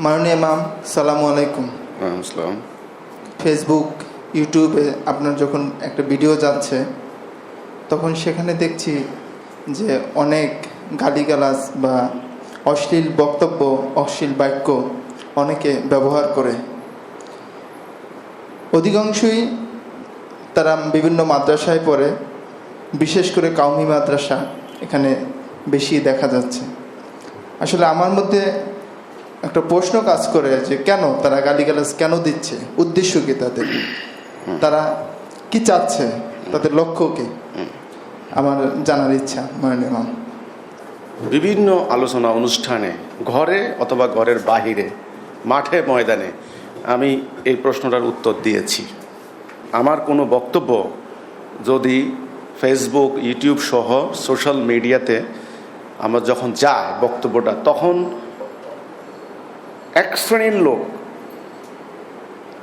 মাননীয় ইমাম, সালামু আলাইকুম। আসসালাম। ফেসবুক, ইউটিউবে আপনার যখন একটা ভিডিও যাচ্ছে তখন সেখানে দেখছি যে অনেক গালিগালাজ বা অশ্লীল বক্তব্য, অশ্লীল বাক্য অনেকে ব্যবহার করে। অধিকাংশই তারা বিভিন্ন মাদ্রাসায় পড়ে, বিশেষ করে কওমি মাদ্রাসা এখানে বেশি দেখা যাচ্ছে। আসলে আমার মধ্যে একটা প্রশ্ন কাজ করে যে কেন তারা গালিগালাজ কেন দিচ্ছে, উদ্দেশ্য কি তাদের, তারা কি চাচ্ছে, তাদের লক্ষ্য কি, আমার জানার ইচ্ছা মাননীয় ইমাম। বিভিন্ন আলোচনা অনুষ্ঠানে, ঘরে অথবা ঘরের বাহিরে, মাঠে ময়দানে আমি এই প্রশ্নটার উত্তর দিয়েছি। আমার কোনো বক্তব্য যদি ফেসবুক, ইউটিউব সহ সোশ্যাল মিডিয়াতে আমার যখন যায় বক্তব্যটা, তখন এক শ্রেণীর লোক,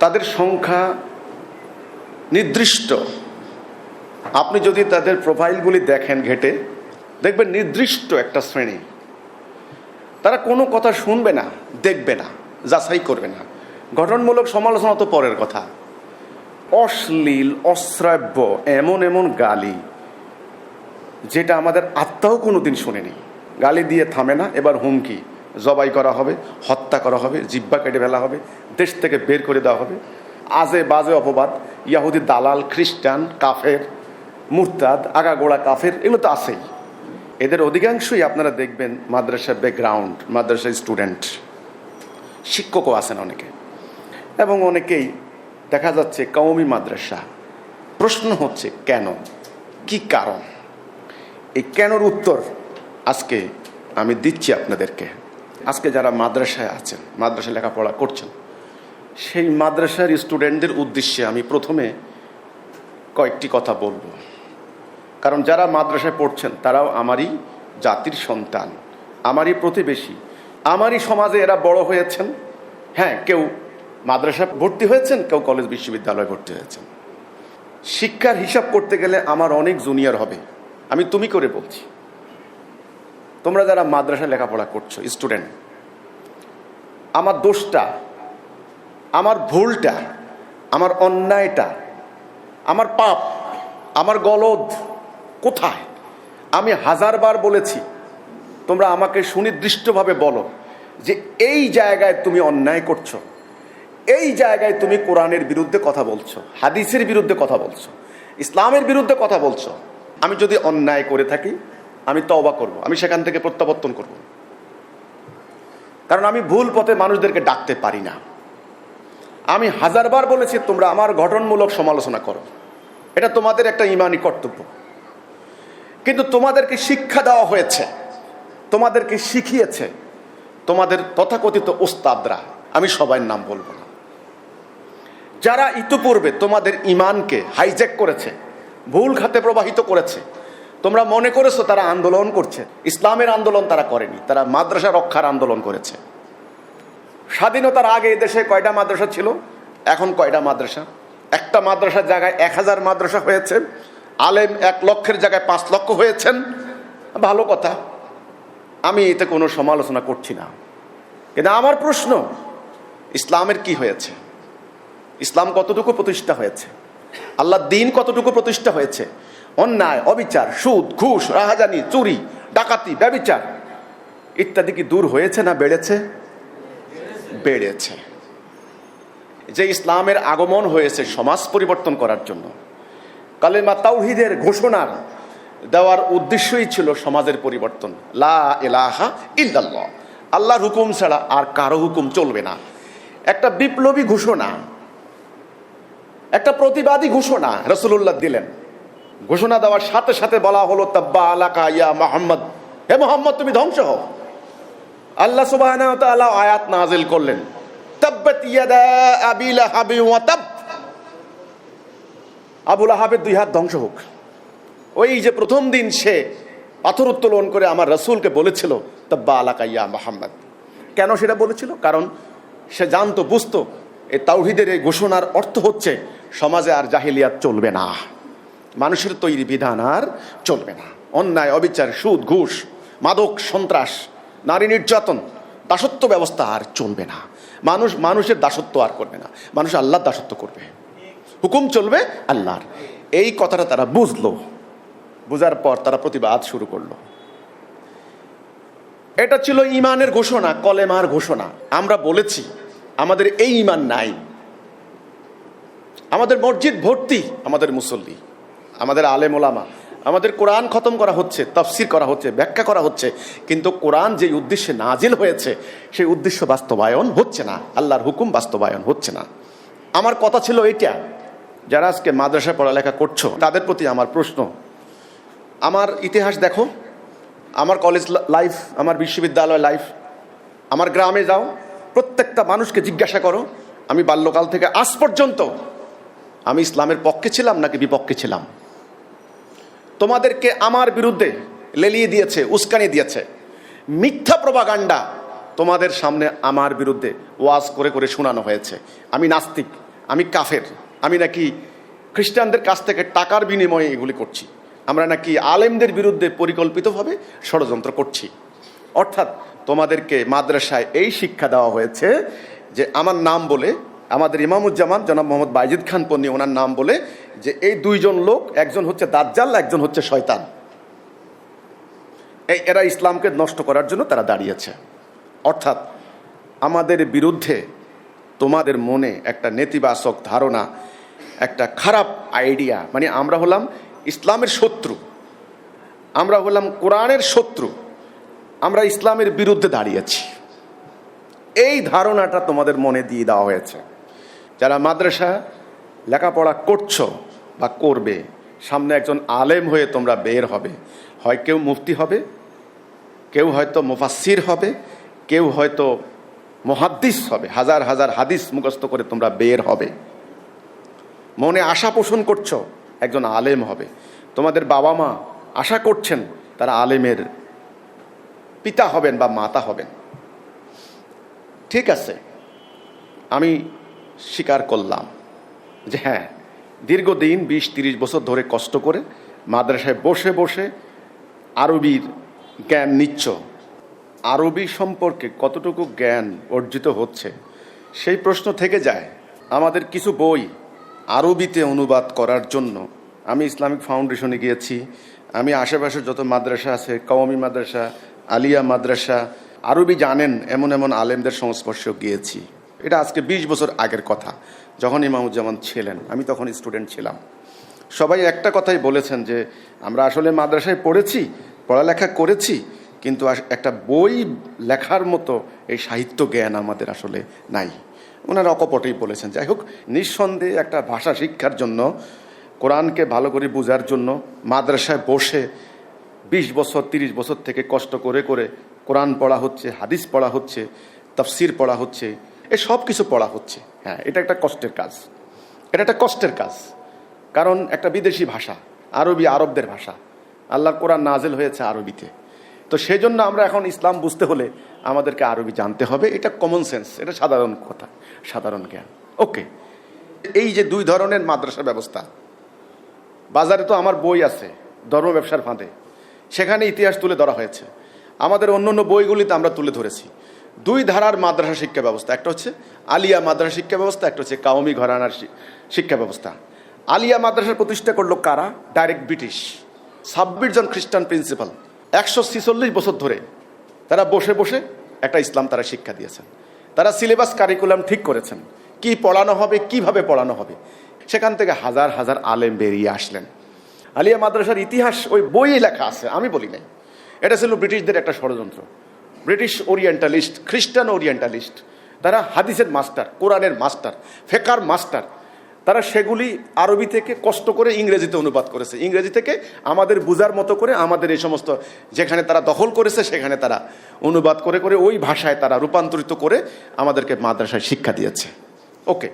তাদের সংখ্যা নির্দিষ্ট। আপনি যদি তাদের প্রোফাইলগুলি দেখেন ঘেটে, দেখবেন নির্দিষ্ট একটা শ্রেণী। তারা কোনো কথা শুনবে না, দেখবে না, যাচাই করবে না। গঠনমূলক সমালোচনা তো পরের কথা। অশ্লীল, অশ্রাব্য এমন এমন গালি যেটা আমাদের আত্মাও কোনোদিন শোনেনি। গালি দিয়ে থামে না, এবার হুমকি, জবাই করা হবে, হত্যা করা হবে, জিহ্বা কেটে ফেলা হবে, দেশ থেকে বের করে দেওয়া হবে। আজে বাজে অপবাদ, ইয়াহুদি দালাল, খ্রিস্টান, কাফের, মুরতাদ, আগাগোড়া কাফের, এগুলো তো আছেই। এদের অধিকাংশই আপনারা দেখবেন মাদ্রাসার ব্যাকগ্রাউন্ড, মাদ্রাসার স্টুডেন্ট, শিক্ষকও আছেন অনেকে, এবং অনেকেই দেখা যাচ্ছে কওমি মাদ্রাসা। প্রশ্ন হচ্ছে কেন, কি কারণ? এই কেনর উত্তর আজকে আমি দিচ্ছি আপনাদেরকে। আজকে যারা মাদ্রাসায় আছেন, মাদ্রাসায় লেখাপড়া করছেন, সেই মাদ্রাসার স্টুডেন্টদের উদ্দেশ্যে আমি প্রথমে কয়েকটি কথা বলবো। কারণ যারা মাদ্রাসায় পড়ছেন তারাও আমারই জাতির সন্তান, আমারই প্রতিবেশী, আমারই সমাজে এরা বড় হয়েছেন। হ্যাঁ, কেউ মাদ্রাসায় ভর্তি হয়েছেন, কেউ কলেজ বিশ্ববিদ্যালয়ে ভর্তি হয়েছেন। শিক্ষার হিসাব করতে গেলে আমার অনেক জুনিয়র হবে, আমি তুমি করে বলছি। তোমরা যারা মাদ্রাসায় লেখাপড়া করছো, স্টুডেন্ট, আমার দোষটা, আমার ভুলটা, আমার অন্যায়টা, আমার পাপ, আমার গলদ কোথায়? আমি হাজারবার বলেছি, তোমরা আমাকে সুনির্দিষ্টভাবে বলো যে এই জায়গায় তুমি অন্যায় করছো, এই জায়গায় তুমি কোরআনের বিরুদ্ধে কথা বলছো, হাদিসের বিরুদ্ধে কথা বলছো, ইসলামের বিরুদ্ধে কথা বলছো। আমি যদি অন্যায় করে থাকি, আমি তওবা করব, আমি সেখান থেকে প্রত্যাবর্তন করব। কারণ আমি ভুল পথে মানুষদেরকে ডাকতে পারি না। আমি হাজারবার বলেছি তোমরা আমার গঠনমূলক সমালোচনা করো, এটা তোমাদের একটা ঈমানি কর্তব্য। কিন্তু তোমাদেরকে শিক্ষা দেওয়া হয়েছে, তোমাদেরকে শিখিয়েছে তোমাদের তথাকথিত ওস্তাদরা, আমি সবার নাম বলবো না, যারা ইতিপূর্বে তোমাদের ঈমানকে হাইজ্যাক করেছে, ভুল খাতে প্রবাহিত করেছে। তোমরা মনে করেছো তারা আন্দোলন করছে, ইসলামের আন্দোলন তারা করেনি, তারা মাদ্রাসা রক্ষার আন্দোলন করেছে। স্বাধীনতার আগে দেশে কয়টা মাদ্রাসা ছিল, এখন কয়টা মাদ্রাসা? একটা মাদ্রাসার জায়গায় 1000 মাদ্রাসা হয়েছে, আলেম 1 লক্ষের জায়গায় 5 লক্ষ হয়েছেন। ভালো কথা, আমি এতে কোনো সমালোচনা করছি না। কিন্তু আমার প্রশ্ন, ইসলামের কি হয়েছে? ইসলাম কতটুকু প্রতিষ্ঠা হয়েছে? আল্লাহর দ্বীন কতটুকু প্রতিষ্ঠা হয়েছে? অন্যায়, অবিচার, সুদ, ঘুষ, রাহাজানি, চুরি, ডাকাতি, ব্যভিচার ইত্যাদি কি দূর হয়েছে না বেড়েছে? বেড়েছে। যে ইসলামের আগমন হয়েছে সমাজ পরিবর্তন করার জন্য, কালেমা তাওহীদের ঘোষণার দেওয়ার উদ্দেশ্যই ছিল সমাজের পরিবর্তন। লা ইলাহা ইল্লাল্লাহ, আল্লাহর হুকুম ছাড়া আর কারো হুকুম চলবে না। একটা বিপ্লবী ঘোষণা, একটা প্রতিবাদী ঘোষণা রাসূলুল্লাহ দিলেন। ঘোষণা দেওয়ার সাথে সাথে বলা হলো তাব্বা আলাকা ইয়া মুহাম্মদ, হে মুহাম্মদ তুমি ধ্বংস হও। আল্লাহ সুবহানাহু ওয়া তাআলা আয়াত নাযিল করলেন, তাব্বাত ইয়াদা আবি লাহাব ওয়া তাব, আবু লাহাবের 2 হাত ধ্বংস হোক। ওই যে প্রথম দিন সে পাথর উত্তোলন করে আমার রাসূলকে বলেছিল তাব্বা আলাকা ইয়া মুহাম্মদ। কেন সেটা বলেছিল? কারণ সে জানতো, বুঝতো এই তাওহীদের এই ঘোষণার অর্থ হচ্ছে সমাজে আর জাহিলিয়াত চলবে না, মানুষের তৈরি বিধান আর চলবে না। অন্যায়, অবিচার, সুদ, ঘুষ, মাদক, সন্ত্রাস, নারী নির্যাতন, দাসত্ব ব্যবস্থা আর চলবে না। মানুষ মানুষের দাসত্ব আর করবে না, মানুষ আল্লাহর দাসত্ব করবে, হুকুম চলবে আল্লাহর। এই কথাটা তারা বুঝলো, বুঝার পর তারা প্রতিবাদ শুরু করলো। এটা ছিল ঈমানের ঘোষণা, কলেমার ঘোষণা। আমরা বলেছি আমাদের এই ঈমান নাই। আমাদের মসজিদ ভর্তি আমাদের মুসল্লি, আমাদের আলেম ওলামা, আমাদের কোরআন খতম করা হচ্ছে, তাফসির করা হচ্ছে, ব্যাখ্যা করা হচ্ছে, কিন্তু কোরআন যে উদ্দেশ্যে নাজিল হয়েছে সেই উদ্দেশ্য বাস্তবায়ন হচ্ছে না, আল্লাহর হুকুম বাস্তবায়ন হচ্ছে না। আমার কথা ছিল এইটা, যারা আজকে মাদ্রাসায় পড়ালেখা করছো তাদের প্রতি আমার প্রশ্ন, আমার ইতিহাস দেখো, আমার কলেজ লাইফ, আমার বিশ্ববিদ্যালয় লাইফ, আমার গ্রামে যাও, প্রত্যেকটা মানুষকে জিজ্ঞাসা করো আমি বাল্যকাল থেকে আজ পর্যন্ত আমি ইসলামের পক্ষে ছিলাম নাকি বিপক্ষে ছিলাম। তোমাদেরকে আমার বিরুদ্ধে লেলিয়ে দিয়েছে, উস্কানি দিয়েছে, মিথ্যা প্রপাগান্ডা তোমাদের সামনে আমার বিরুদ্ধে ওয়াজ করে করে শোনানো হয়েছে। আমি নাস্তিক, আমি কাফের, আমি নাকি খ্রিস্টানদের কাছ থেকে টাকার বিনিময়ে এগুলি করছি, আমরা নাকি আলেমদের বিরুদ্ধে পরিকল্পিতভাবে ষড়যন্ত্র করছি। অর্থাৎ তোমাদেরকে মাদ্রাসায় এই শিক্ষা দেওয়া হয়েছে যে আমার নাম বলে, আমাদের ইমামুজ্জামান জনাব মোহাম্মদ বাইজিদ খান পন্নী ওনার নাম বলে, যে এই দুইজন লোক, একজন হচ্ছে দাজ্জাল, একজন হচ্ছে শয়তান, এরা ইসলামকে নষ্ট করার জন্য তারা দাঁড়িয়েছে। অর্থাৎ আমাদের বিরুদ্ধে তোমাদের মনে একটা নেতিবাচক ধারণা, একটা খারাপ আইডিয়া, মানে আমরা হলাম ইসলামের শত্রু, আমরা হলাম কোরআনের শত্রু, আমরা ইসলামের বিরুদ্ধে দাঁড়িয়েছি, এই ধারণাটা তোমাদের মনে দিয়ে দেওয়া হয়েছে। যারা মাদ্রাসা লেখাপড়া করছো বা করবে, সামনে একজন আলেম হয়ে তোমরা বের হবে, হয় কেউ মুফতি হবে, কেউ হয়তো মুফাসসির হবে, কেউ হয়তো মুহাদ্দিস হবে, হাজার হাজার হাদিস মুখস্থ করে তোমরা বের হবে। মনে আশা পোষণ করছো একজন আলেম হবে, তোমাদের বাবা মা আশা করছেন তারা আলেমের পিতা হবেন বা মাতা হবেন। ঠিক আছে, আমি স্বীকার করলাম যে হ্যাঁ, দীর্ঘদিন 20-30 বছর ধরে কষ্ট করে মাদ্রাসায় বসে বসে আরবির জ্ঞান নিচ্ছ, আরবি সম্পর্কে কতটুকু জ্ঞান অর্জিত হচ্ছে সেই প্রশ্ন থেকে যায়। আমাদের কিছু বই আরবিতে অনুবাদ করার জন্য আমি ইসলামিক ফাউন্ডেশনে গিয়েছি, আমি আশেপাশে যত মাদ্রাসা আছে, কওমি মাদ্রাসা, আলিয়া মাদ্রাসা, আরবি জানেন এমন এমন আলেমদের সংস্পর্শেও গিয়েছি। এটা আজকে 20 বছর আগের কথা, যখন ইমামুজ্জামান ছিলেন, আমি তখন স্টুডেন্ট ছিলাম। সবাই একটা কথাই বলেছেন যে আমরা আসলে মাদ্রাসায় পড়েছি, পড়ালেখা করেছি, কিন্তু একটা বই লেখার মতো এই সাহিত্য জ্ঞান আমাদের আসলে নাই। ওনারা অকপটেই বলেছেন। যাই হোক, নিঃসন্দেহে একটা ভাষা শিক্ষার জন্য, কোরআনকে ভালো করে বোঝার জন্য মাদ্রাসায় বসে 20 বছর 30 বছর থেকে কষ্ট করে করে কোরআন পড়া হচ্ছে, হাদিস পড়া হচ্ছে, তাফসির পড়া হচ্ছে, এ সব কিছু পড়া হচ্ছে। হ্যাঁ, এটা একটা কষ্টের কাজ, এটা একটা কষ্টের কাজ, কারণ একটা বিদেশি ভাষা, আরবি আরবদের ভাষা, আল্লাহর কোরআন নাজিল হয়েছে আরবিতে। তো সেই জন্য আমরা এখন ইসলাম বুঝতে হলে আমাদেরকে আরবি জানতে হবে, এটা কমন সেন্স, এটা সাধারণ কথা, সাধারণ জ্ঞান। ওকে, এই যে দুই ধরনের মাদ্রাসা ব্যবস্থা, বাজারে তো আমার বই আছে ধর্ম ব্যবসার ফাঁদে, সেখানে ইতিহাস তুলে ধরা হয়েছে, আমাদের অন্য অন্য বইগুলিতে আমরা তুলে ধরেছি। দুই ধারার মাদ্রাসা শিক্ষা ব্যবস্থা, একটা হচ্ছে আলিয়া মাদ্রাসা শিক্ষা ব্যবস্থা, একটা হচ্ছে কাওমি ঘরানার শিক্ষা ব্যবস্থা। আলিয়া মাদ্রাসা প্রতিষ্ঠা করলো কারা? Direct British. 26 জন খ্রিস্টান প্রিন্সিপাল 146 বছর ধরে তারা বসে বসে একটা ইসলাম তারা শিক্ষা দিয়েছেন। তারা সিলেবাস কারিকুলাম ঠিক করেছেন, কি পড়ানো হবে, কিভাবে পড়ানো হবে। সেখান থেকে হাজার হাজার আলেম বেরিয়ে আসলেন। আলিয়া মাদ্রাসার ইতিহাস ওই বইয়ে লেখা আছে, আমি বলি নাই। এটা ছিল ব্রিটিশদের একটা ষড়যন্ত্র। ব্রিটিশ ওরিয়েন্টালিস্ট, খ্রিস্টান ওরিয়েন্টালিস্ট, তারা হাদিসের মাস্টার, কোরআনের মাস্টার, ফেকার মাস্টার, তারা সেগুলি আরবি থেকে কষ্ট করে ইংরেজিতে অনুবাদ করেছে, ইংরেজি থেকে আমাদের বুঝার মতো করে, আমাদের এই সমস্ত যেখানে তারা দখল করেছে সেখানে তারা অনুবাদ করে করে ওই ভাষায় তারা রূপান্তরিত করে আমাদেরকে মাদ্রাসায় শিক্ষা দিয়েছে। ওকে,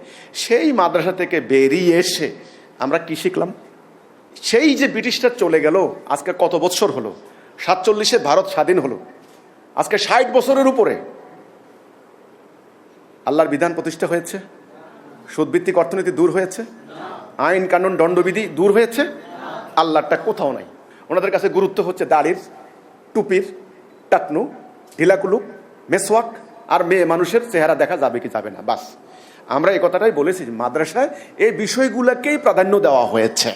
সেই মাদ্রাসা থেকে বেরিয়ে এসে আমরা কি শিখলাম? সেই যে ব্রিটিশরা চলে গেল, আজকে কত বছর হলো? 47-এ ভারত স্বাধীন হলো, আজকে 60 বছরের উপরে আল্লাহর বিধান প্রতিষ্ঠা হয়েছে, সুদভিত্তিক অর্থনীতি দূর হয়েছে, আইন কানুন দণ্ডবিধি দূর হয়েছে, আল্লাহরটা কোথাও নাই। ওনাদের কাছে গুরুত্ব হচ্ছে দাড়ির, টুপির, টাকনু, ঢিলাকুলুক, মেসওয়াক, আর মেয়ে মানুষের চেহারা দেখা যাবে কি যাবে না, বাস। আমরা এই কথাটাই বলেছি, মাদ্রাসায় এই বিষয়গুলোকেই প্রাধান্য দেওয়া হয়েছে।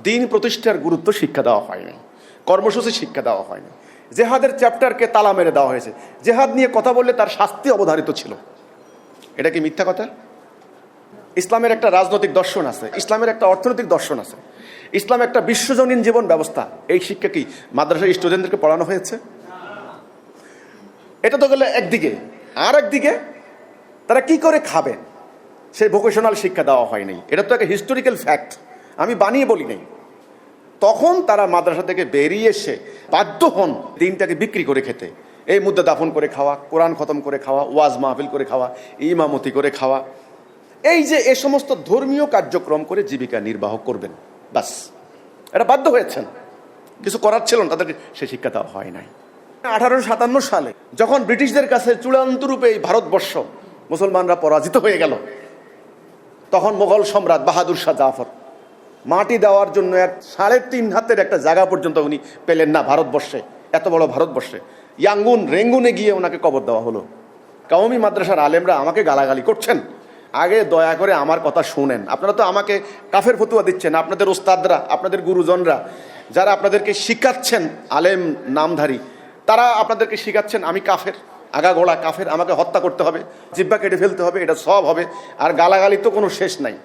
দিন প্রতিষ্ঠার গুরুত্ব শিক্ষা দেওয়া হয়নি, কর্মসূচি শিক্ষা দেওয়া হয়নি। জেহাদের চ্যাপ্টারকে তালা মেরে দেওয়া হয়েছে। জেহাদ নিয়ে কথা বললে তার শাস্তি অবধারিত ছিল। এটা কি মিথ্যা কথা? ইসলামের একটা রাজনৈতিক দর্শন আছে, ইসলামের একটা অর্থনৈতিক দর্শন আছে, ইসলাম একটা বিশ্বজনীন জীবন ব্যবস্থা। এই শিক্ষা কি মাদ্রাসার স্টুডেন্টদেরকে পড়ানো হয়েছে? এটা তো গেলে একদিকে। আর একদিকে তারা কি করে খাবেন সেই ভোকেশনাল শিক্ষা দেওয়া হয়নি। এটা তো একটা হিস্টোরিক্যাল ফ্যাক্ট, আমি বানিয়ে বলি নাই। তখন তারা মাদ্রাসা থেকে বেরিয়ে এসে বাধ্য হন দিনটাকে বিক্রি করে খেতে। এই মুদ্দা দাফন করে খাওয়া, কোরআন খতম করে খাওয়া, ওয়াজ মাহফিল করে খাওয়া, ইমামতি করে খাওয়া, এই যে এ সমস্ত ধর্মীয় কার্যক্রম করে জীবিকা নির্বাহ করবেন, বাস। এটা বাধ্য হয়েছেন, কিছু করার ছিল না, তাদেরকে সে শিক্ষা দেওয়া হয় নাই। 1857 সালে যখন ব্রিটিশদের কাছে চূড়ান্ত রূপে এই ভারতবর্ষ মুসলমানরা পরাজিত হয়ে গেল, তখন মোগল সম্রাট বাহাদুর শাহ জাফর মাটি দেওয়ার জন্য 3.5 হাতের একটা জায়গা পর্যন্ত উনি পেলেন না ভারতবর্ষে। এত বড় ভারতবর্ষে ইয়াঙ্গুন রেঙ্গুনে গিয়ে ওনাকে কবর দেওয়া হলো। কওমি মাদ্রাসার আলেমরা আমাকে গালাগালি করছেন, আগে দয়া করে আমার কথা শুনেন। আপনারা তো আমাকে কাফের ফতুয়া দিচ্ছেন, আপনাদের ওস্তাদরা, আপনাদের গুরুজনরা যারা আপনাদেরকে শিখাচ্ছেন, আলেম নামধারী, তারা আপনাদেরকে শিখাচ্ছেন আমি কাফের, আগাগোড়া কাফের, আমাকে হত্যা করতে হবে, জিব্বা কেটে ফেলতে হবে, এটা সব হবে। আর গালাগালি তো কোনো শেষ নাই।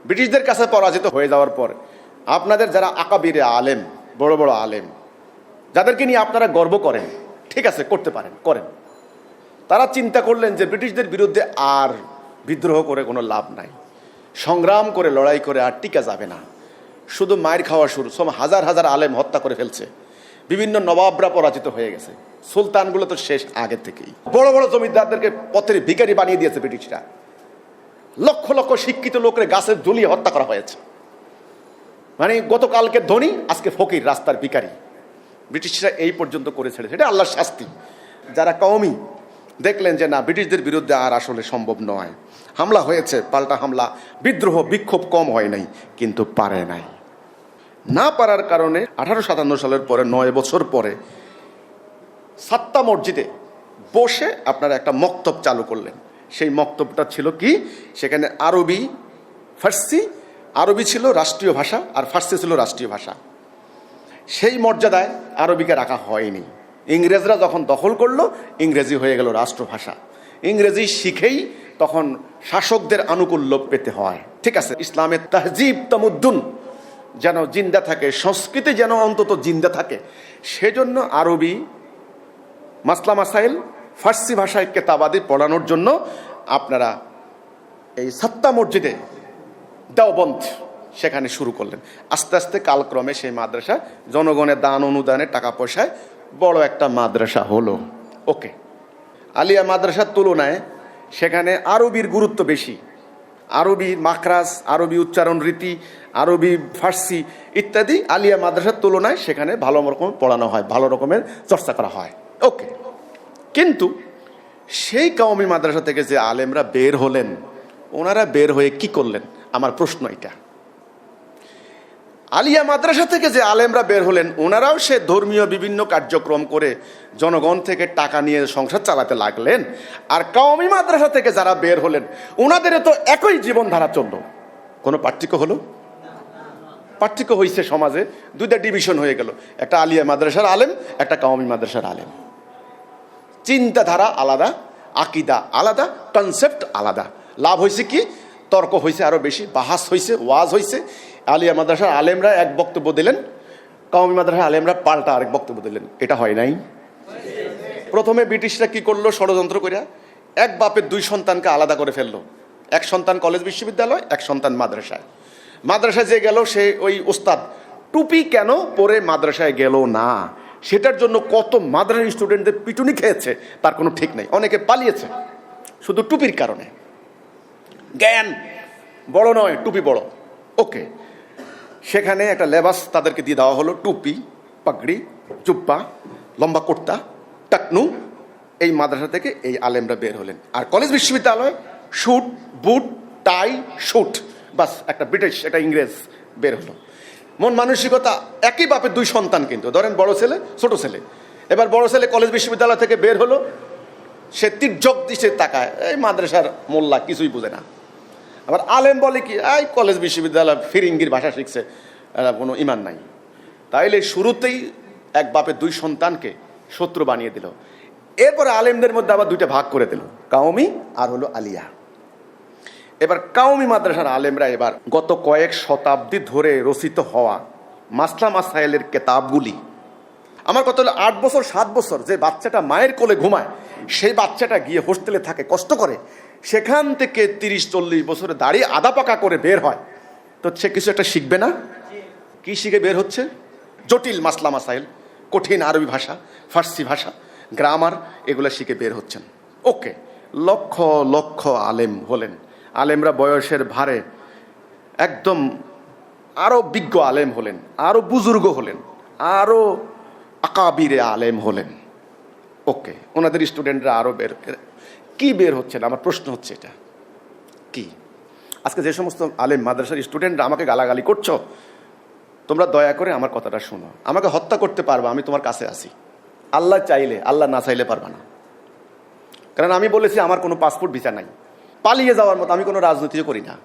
ব্রিটিশদের কাছে পরাজিত হয়ে যাওয়ার পর আপনাদের যারা আকাবিরে আলেম, বড় বড় আলেম, যাদেরকে নিয়ে আপনারা গর্ব করেন, ঠিক আছে করতে পারেন, করেন। তারা চিন্তা করলেন যে ব্রিটিশদের বিরুদ্ধে আর বিদ্রোহ করে কোনো লাভ নাই, সংগ্রাম করে লড়াই করে আর টিকা যাবে না, শুধু মায়ের খাওয়া শুরু। সব হাজার হাজার আলেম হত্যা করে ফেলছে, বিভিন্ন নবাবরা পরাজিত হয়ে গেছে, সুলতানগুলো তো শেষ আগে থেকেই। বড় বড় জমিদারদেরকে পথের ভিখারি বানিয়ে দিয়েছে ব্রিটিশরা। লক্ষ লক্ষ শিক্ষিত লোকের গাছের ঝুলিয়ে হত্যা করা হয়েছে। মানে গতকালকে ধনী, আজকে ফকির, রাস্তার ভিখারি। ব্রিটিশরা এই পর্যন্ত করে ছেড়েছে, এটা আল্লাহর শাস্তি। যারা কওমি দেখলেন যে না, ব্রিটিশদের বিরুদ্ধে আর আসলে সম্ভব নয়, হামলা হয়েছে, পাল্টা হামলা, বিদ্রোহ, বিক্ষোভ কম হয় নাই, কিন্তু পারে নাই। না পারার কারণে 1857 সালের পরে 9 বছর পরে সাত্তা মসজিদে বসে আপনারা একটা মক্তব চালু করলেন। সেই মক্তবটা ছিল কি, সেখানে আরবি, ফার্সি, আরবি ছিল রাষ্ট্রীয় ভাষা আর ফার্সি ছিল রাষ্ট্রীয় ভাষা। সেই মর্যাদায় আরবিকে রাখা হয়নি। ইংরেজরা যখন দখল করলো, ইংরেজি হয়ে গেল রাষ্ট্রভাষা। ইংরেজি শিখেই তখন শাসকদের আনুকূল্য পেতে হয়। ঠিক আছে, ইসলামের তাহজিব তামুদ্দুন যেন জিন্দা থাকে, সংস্কৃতি যেন অন্তত জিন্দা থাকে, সেজন্য আরবি মাসলা মাসাইল ফার্সি ভাষায় কেতাবাদি পড়ানোর জন্য আপনারা এই সাত্তা মসজিদে দেওবন্দ সেখানে শুরু করলেন। আস্তে আস্তে কালক্রমে সেই মাদ্রাসা জনগণের দান অনুদানে টাকা পয়সায় বড় একটা মাদ্রাসা হলো। ওকে, আলিয়া মাদ্রাসার তুলনায় সেখানে আরবির গুরুত্ব বেশি। আরবি মাখরাজ, আরবি উচ্চারণ রীতি, আরবি ফার্সি ইত্যাদি আলিয়া মাদ্রাসার তুলনায় সেখানে ভালো রকম পড়ানো হয়, ভালো রকমের চর্চা করা হয়। ওকে, কিন্তু সেই কওমি মাদ্রাসা থেকে যে আলেমরা বের হলেন, ওনারা বের হয়ে কি করলেন? আমার প্রশ্ন এটা। আলিয়া মাদ্রাসা থেকে যে আলেমরা বের হলেন, ওনারাও সে ধর্মীয় বিভিন্ন কার্যক্রম করে জনগণ থেকে টাকা নিয়ে সংসার চালাতে লাগলেন। আর কওমি মাদ্রাসা থেকে যারা বের হলেন, ওনাদেরও তো একই জীবনধারা চলল। কোনো পার্থক্য হলো? পার্থক্য হয়েছে। সমাজে দুইটা ডিভিশন হয়ে গেল, একটা আলিয়া মাদ্রাসার আলেম, একটা কওমি মাদ্রাসার আলেম। চিন্তাধারা আলাদা, আকিদা আলাদা, কনসেপ্ট আলাদা। লাভ হয়েছে কি? তর্ক হয়েছে আরো বেশি, বাহাস হয়েছে, ওয়াজ হয়েছে। আলিয়া মাদ্রাসার আলেমরা এক বক্তব্য দিলেন, কওমি মাদ্রাসার আলেমরা পাল্টা আরেক বক্তব্য দিলেন। এটা হয় নাই? প্রথমে ব্রিটিশরা কি করলো? ষড়যন্ত্র করিয়া এক বাপের 2 সন্তানকে আলাদা করে ফেললো। এক সন্তান কলেজ বিশ্ববিদ্যালয়, এক সন্তান মাদ্রাসায়। মাদ্রাসায় যে গেল, সে ওই ওস্তাদ টুপি কেন পরে মাদ্রাসায় গেল না, সেটার জন্য কত মাদ্রাসার স্টুডেন্টদের পিটুনি খেয়েছে তার কোনো ঠিক নেই। অনেকে পালিয়েছে শুধু টুপির কারণে। জ্ঞান বড় নয়, টুপি বড়। ওকে, সেখানে একটা লেবাস তাদেরকে দিয়ে দেওয়া হলো, টুপি, পাগড়ি, জুব্বা, লম্বা কুর্তা, টাকনু। এই মাদ্রাসা থেকে এই আলেমরা বের হলেন। আর কলেজ বিশ্ববিদ্যালয় শুট, বুট, টাই, শুট, বাস। একটা ব্রিটিশ, একটা ইংরেজ বের হলো। মন মানসিকতা একই বাপের 2 সন্তান, কিন্তু ধরেন বড় ছেলে ছোট ছেলে। এবার বড় ছেলে কলেজ বিশ্ববিদ্যালয় থেকে বের হলো, সে তির্যক দিশে তাকায়, এই মাদ্রাসার মোল্লা কিছুই বুঝে না। আবার আলেম বলে কি, এই কলেজ বিশ্ববিদ্যালয় ফিরিঙ্গির ভাষা শিখছে, এরা কোনো ইমান নাই। তাইলে শুরুতেই এক বাপের দুই সন্তানকে শত্রু বানিয়ে দিল। এরপরে আলেমদের মধ্যে আবার দুইটা ভাগ করে দিল, কাউমি আর হলো আলিয়া। এবার কাউমি মাদ্রাসার আলেমরা এবার গত কয়েক শতাব্দী ধরে রচিত হওয়া মাসলা মাসাইলের কেতাবগুলি, আমার কত হলো 8 বছর 7 বছর যে বাচ্চাটা মায়ের কোলে ঘুমায়, সেই বাচ্চাটা গিয়ে হোস্টেলে থাকে, কষ্ট করে, সেখান থেকে 30-40 বছরে দাঁড়িয়ে আধা পাকা করে বের হয়, তো সে কিছু একটা শিখবে না? কি শিখে বের হচ্ছে? জটিল মাসলা মাসাইল, কঠিন আরবি ভাষা, ফার্সি ভাষা, গ্রামার, এগুলো শিখে বের হচ্ছেন। ওকে, লক্ষ লক্ষ আলেম হলেন, আলেমরা বয়সের ভারে একদম আরো বিজ্ঞ আলেম হলেন, আরো বুজুর্গ হলেন, আরো আকাবিরে আলেম হলেন। ওকে, ওনাদের স্টুডেন্টরা আরো কি বের হচ্ছেন? আমার প্রশ্ন হচ্ছে এটা কি? আজকে যে সমস্ত আলেম মাদ্রাসার স্টুডেন্টরা আমাকে গালাগালি করছো, তোমরা দয়া করে আমার কথাটা শোনো। আমাকে হত্যা করতে পারবা, আমি তোমার কাছে আছি, আল্লাহ চাইলে, আল্লাহ না চাইলে পারবা না। কারণ আমি বলেছি আমার কোনো পাসপোর্ট ভিসা নাই, পালিয়ে যাওয়ার মতো আমি কোনো রাজনীতিও করি না।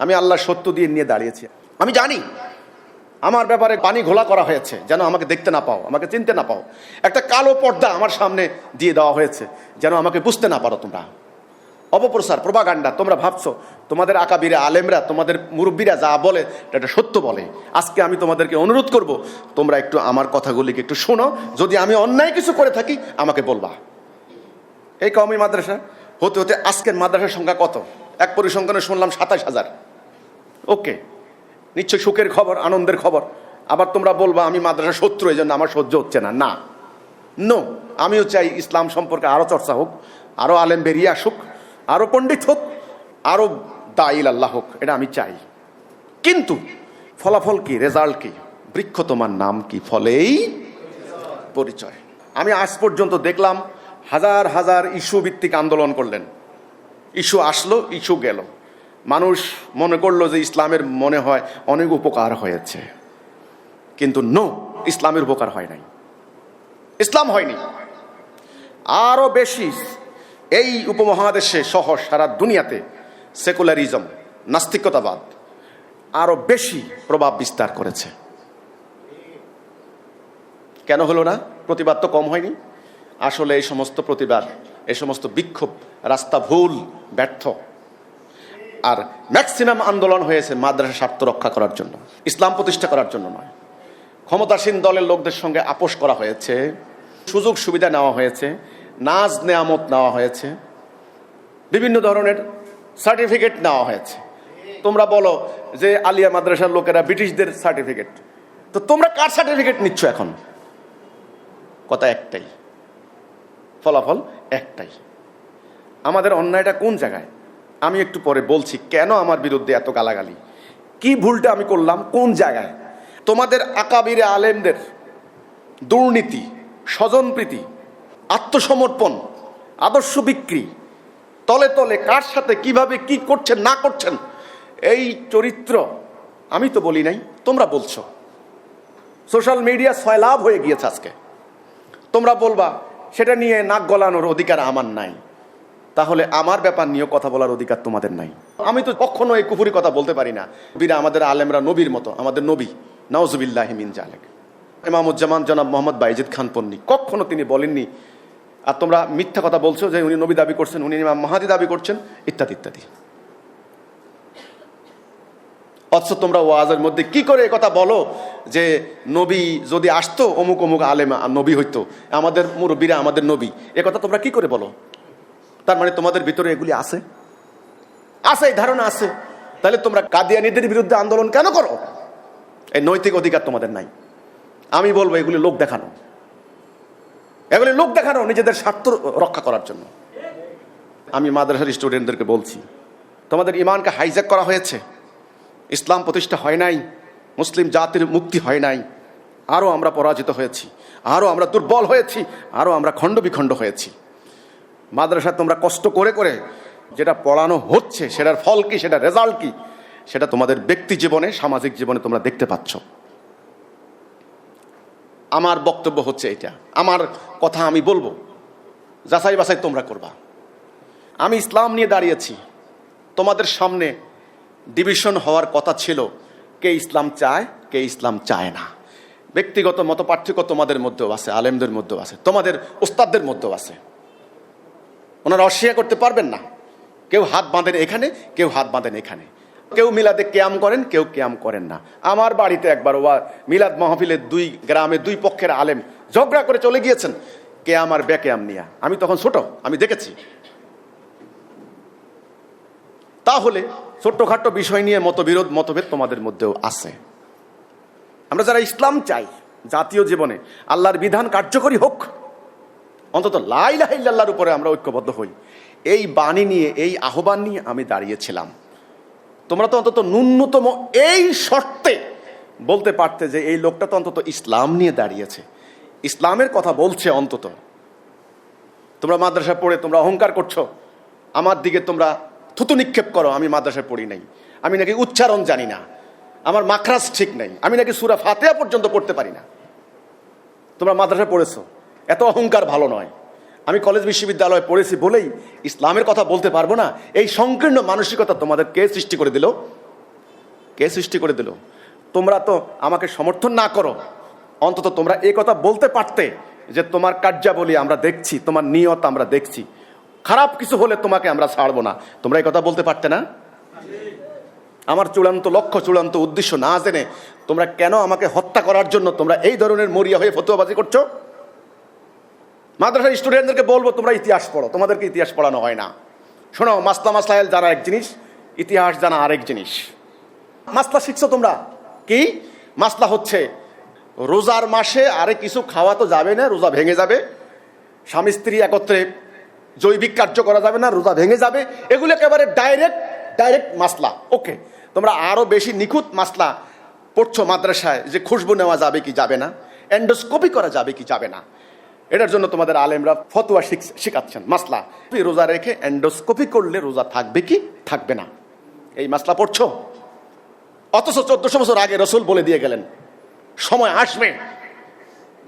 আমি আল্লাহর সত্য দিয়ে নিয়ে দাঁড়িয়েছি। আমি জানি আমার ব্যাপারে পানি ঘোলা করা হয়েছে যেন আমাকে দেখতে না পাও, আমাকে চিনতে না পাও। একটা কালো পর্দা আমার সামনে দিয়ে দেওয়া হয়েছে যেন আমাকে বুঝতে না পারো তোমরা। অপপ্রচার, প্রোপাগান্ডা। তোমরা ভাবছো তোমাদের আকাবিরে আলেমরা, তোমাদের মুরব্বীরা যা বলে এটা সত্য বলে। আজকে আমি তোমাদেরকে অনুরোধ করব, তোমরা একটু আমার কথাগুলিকে একটু শোনো। যদি আমি অন্যায় কিছু করে থাকি আমাকে বলবা। এই কওমি মাদ্রাসা হতে হতে আজকের মাদ্রাসার সংখ্যা কত? এক পরিসংখ্যানে শুনলাম 27,000। ওকে, নিশ্চয়ই সুখের খবর, আনন্দের খবর। আবার তোমরা বলবা আমি মাদ্রাসা শত্রু, এই জন্য আমার সহ্য হচ্ছে না। না, নো, আমিও চাই ইসলাম সম্পর্কে আরো চর্চা হোক, আরো আলেম বেরিয়ে আসুক, আরো পণ্ডিত হোক, আরো দাইল আল্লাহ হোক, এটা আমি চাই। কিন্তু ফলাফল কি, রেজাল্ট কি? বৃক্ষ তোমার নাম কি, ফলেই পরিচয়। আমি আজ পর্যন্ত দেখলাম হাজার হাজার ইস্যু ভিত্তিক আন্দোলন করলেন, ইস্যু আসলো, ইস্যু গেল, মানুষ মনে করলো যে ইসলামের মনে হয় অনেক উপকার হয়েছে। কিন্তু নো, ইসলামের উপকার হয় নাই, ইসলাম হয়নি। আরো বেশি এই উপমহাদেশে সহ সারা দুনিয়াতে সেকুলারিজম, নাস্তিকতাবাদ আরো বেশি প্রভাব বিস্তার করেছে। কেন হলো না? প্রতিবাদ তো কম হয়নি। আসলে এই সমস্ত প্রতিবাদ, এই সমস্ত বিক্ষোভ রাস্তা ভুল, ব্যর্থ। আর ম্যাক্সিমাম আন্দোলন হয়েছে মাদ্রাসা স্বার্থ রক্ষা করার জন্য, ইসলাম প্রতিষ্ঠা করার জন্য নয়। ক্ষমতাসীন দলের লোকদের সঙ্গে আপোষ করা হয়েছে, সুযোগ সুবিধা নেওয়া হয়েছে, নাজ নেয়ামত নেওয়া হয়েছে, বিভিন্ন ধরনের সার্টিফিকেট নেওয়া হয়েছে। তোমরা বলো যে আলিয়া মাদ্রাসার লোকেরা ব্রিটিশদের সার্টিফিকেট, তো তোমরা কার সার্টিফিকেট নিচ্ছ এখন? কথা একটাই, ফলাফল একটাই। আমাদের অন্যায়টা কোন জায়গায়? আমি একটু পরে বলছি কেন আমার বিরুদ্ধে এত গালাগালি, কি ভুলটা আমি করলাম, কোন জায়গায়। তোমাদের আকাবিরে আলেমদের দুর্নীতি, স্বজনপ্রীতি, আত্মসমর্পণ, আদর্শ বিক্রি, তলে তলে কার সাথে কিভাবে কি করছেন না করছেন, এই চরিত্র আমি তো বলি নাই, তোমরা বলছো। সোশ্যাল মিডিয়া সয়লাভ হয়ে গিয়েছে আজকে। তোমরা বলবা সেটা নিয়ে নাক গলানোর অধিকার আমার নাই, তাহলে আমার ব্যাপার নিয়ে কথা বলার অধিকার তোমাদের নাই। আমি তো কখনো এই কুফুরি কথা বলতে পারি না। বীরা আমাদের আলেমরা নবীর মতো, আমাদের নবী নাউজুবিল্লাহি মিন জালিক ইমামুজ্জামান জনাব মোহাম্মদ বাইজিদ খান পন্নী, কখনো তিনি বলেননি আর তোমরা মিথ্যা কথা বলছো যে উনি নবী দাবি করছেন, উনি ইমাম মাহাদি দাবি করছেন, ইত্যাদি ইত্যাদি। অথচ তোমরা ওয়াজের মধ্যে কি করে কথা বলো যে নবী যদি আসতো অমুক অমুক আলেম নবী হইতো, আমাদের মুরব্বীরা আমাদের নবী, এ কথা তোমরা কি করে বলো? তার মানে তোমাদের ভিতরে এগুলি আছে, আছে, এই ধারণা আছে। তাহলে তোমরা কাদিয়ানীদের বিরুদ্ধে আন্দোলন কেন করো? এই নৈতিক অধিকার তোমাদের নাই। আমি বলবো এগুলি লোক দেখানো, এগুলি লোক দেখানো, নিজেদের স্বার্থ রক্ষা করার জন্য। আমি মাদ্রাসার স্টুডেন্টদেরকে বলছি, তোমাদের ইমানকে হাইজ্যাক করা হয়েছে, ইসলাম প্রতিষ্ঠা হয় নাই, মুসলিম জাতির মুক্তি হয় নাই। আরও আমরা পরাজিত হয়েছি, আরও আমরা দুর্বল হয়েছি, আরও আমরা খণ্ড বিখণ্ড হয়েছি। মাদ্রাসা তোমরা কষ্ট করে করে যেটা পড়ানো হচ্ছে সেটার ফল কি, সেটার রেজাল্ট কি, সেটা তোমাদের ব্যক্তি জীবনে, সামাজিক জীবনে তোমরা দেখতে পাচ্ছ। আমার বক্তব্য হচ্ছে এটা, আমার কথা আমি বলবো, যাচাই বাছাই তোমরা করবা। আমি ইসলাম নিয়ে দাঁড়িয়েছি, তোমাদের সামনে ডিভিশন হওয়ার কথা ছিল, কে ইসলাম চায় কে ইসলাম চায় না। ব্যক্তিগত মত পার্থক্য তোমাদের মধ্যেও আছে, আলেমদের মধ্যেও আছে, তোমাদের উস্তাদদের মধ্যেও আছে। ওনারা অস্বীকার করতে পারবেন না। কেউ হাত বাঁধেন এখানে, কেউ হাত বাঁধেন এখানে, কেউ মিলাদে কেয়াম করেন, কেউ কেয়াম করেন না। আমার বাড়িতে একবার মিলাদ মাহফিলে 2 গ্রামে 2 পক্ষের আলেম ঝগড়া করে চলে গিয়েছেন কেয়াম আর বেকেয়াম নিয়ে। আমি তখন ছোট, আমি দেখেছি। তাহলে ছোট্টখাট্ট বিষয় নিয়ে মতভেদ তোমাদের মধ্যেও আছে। আমরা যারা ইসলাম চাই, জাতীয় জীবনে আল্লাহর বিধান কার্যকরী হোক, অন্তত লা ইলাহা ইল্লাল্লাহর উপরে আমরা ঐক্যবদ্ধ হই, এই বাণী নিয়ে, এই আহ্বান নিয়ে আমি দাঁড়িয়েছিলাম। তোমরা তো অন্তত ন্যূনতম এই শর্তে বলতে পারতে যে এই লোকটা তো অন্তত ইসলাম নিয়ে দাঁড়িয়েছে, ইসলামের কথা বলছে। অন্তত তোমরা মাদ্রাসা পড়ে তোমরা অহংকার করছো, আমার দিকে তোমরা থুতু নিক্ষেপ করো, আমি মাদ্রাসায় পড়ি নাই, আমি নাকি উচ্চারণ জানি না, আমার মাখরাজ ঠিক নাই, আমি নাকি সূরা ফাতিহা পর্যন্ত পড়তে পারি না। তোমরা মাদ্রাসায় পড়েছো, এত অহংকার ভালো নয়। আমি কলেজ বিশ্ববিদ্যালয়ে পড়েছি বলেই ইসলামের কথা বলতে পারবো না, এই সংকীর্ণ মানসিকতা তোমাদের কে সৃষ্টি করে দিল? কে সৃষ্টি করে দিল? তোমরা তো আমাকে সমর্থন না করো, অন্তত তোমরা এই কথা বলতে পারতে যে তোমার কার্যাবলী আমরা দেখছি, তোমার নিয়ত আমরা দেখছি, খারাপ কিছু হলে তোমাকে আমরা ছাড়বো না। তোমরা এই কথা বলতে পারতে না? আমার চূড়ান্ত লক্ষ্য, চূড়ান্ত উদ্দেশ্য না জেনে তোমরা কেন আমাকে হত্যা করার জন্য তোমরা এই ধরনের মরিয়া হয়ে ফতোয়াবাজি করছো? মাদ্রাসার স্টুডেন্টদেরকে বলবো তোমরা ইতিহাস পড়ো, তোমাদেরকে ইতিহাস পড়ানো হয় না। শোনো, মাসলা মাসাইল জানা এক জিনিস, ইতিহাস জানা আরেক জিনিস। মাসলা শিখছো তোমরা কি? মাসলা হচ্ছে রোজার মাসে আরে কিছু খাওয়া তো যাবে না, রোজা ভেঙে যাবে, স্বামী স্ত্রী একত্রে জৈবিক কার্য করা যাবে না, রোজা ভেঙে যাবে, এগুলো একেবারে ডাইরেক্ট মাসলা। ওকে, তোমরা আরো বেশি নিখুঁত মাসলা পড়ছো মাদ্রাসায়, যে খুশবু নেওয়া যাবে কি যাবে না, এন্ডোস্কোপি করা যাবে কি যাবে না, এটার জন্য তোমাদের আলেমরা ফতোয়া শিখাচ্ছেন। মাসলা রোজা রেখে এন্ডোস্কোপি করলে রোজা থাকবে কি থাকবে না, এই মাসলা পড়ছো। অথচ 1400 বছর আগে রসুল বলে দিয়ে গেলেন সময় আসবে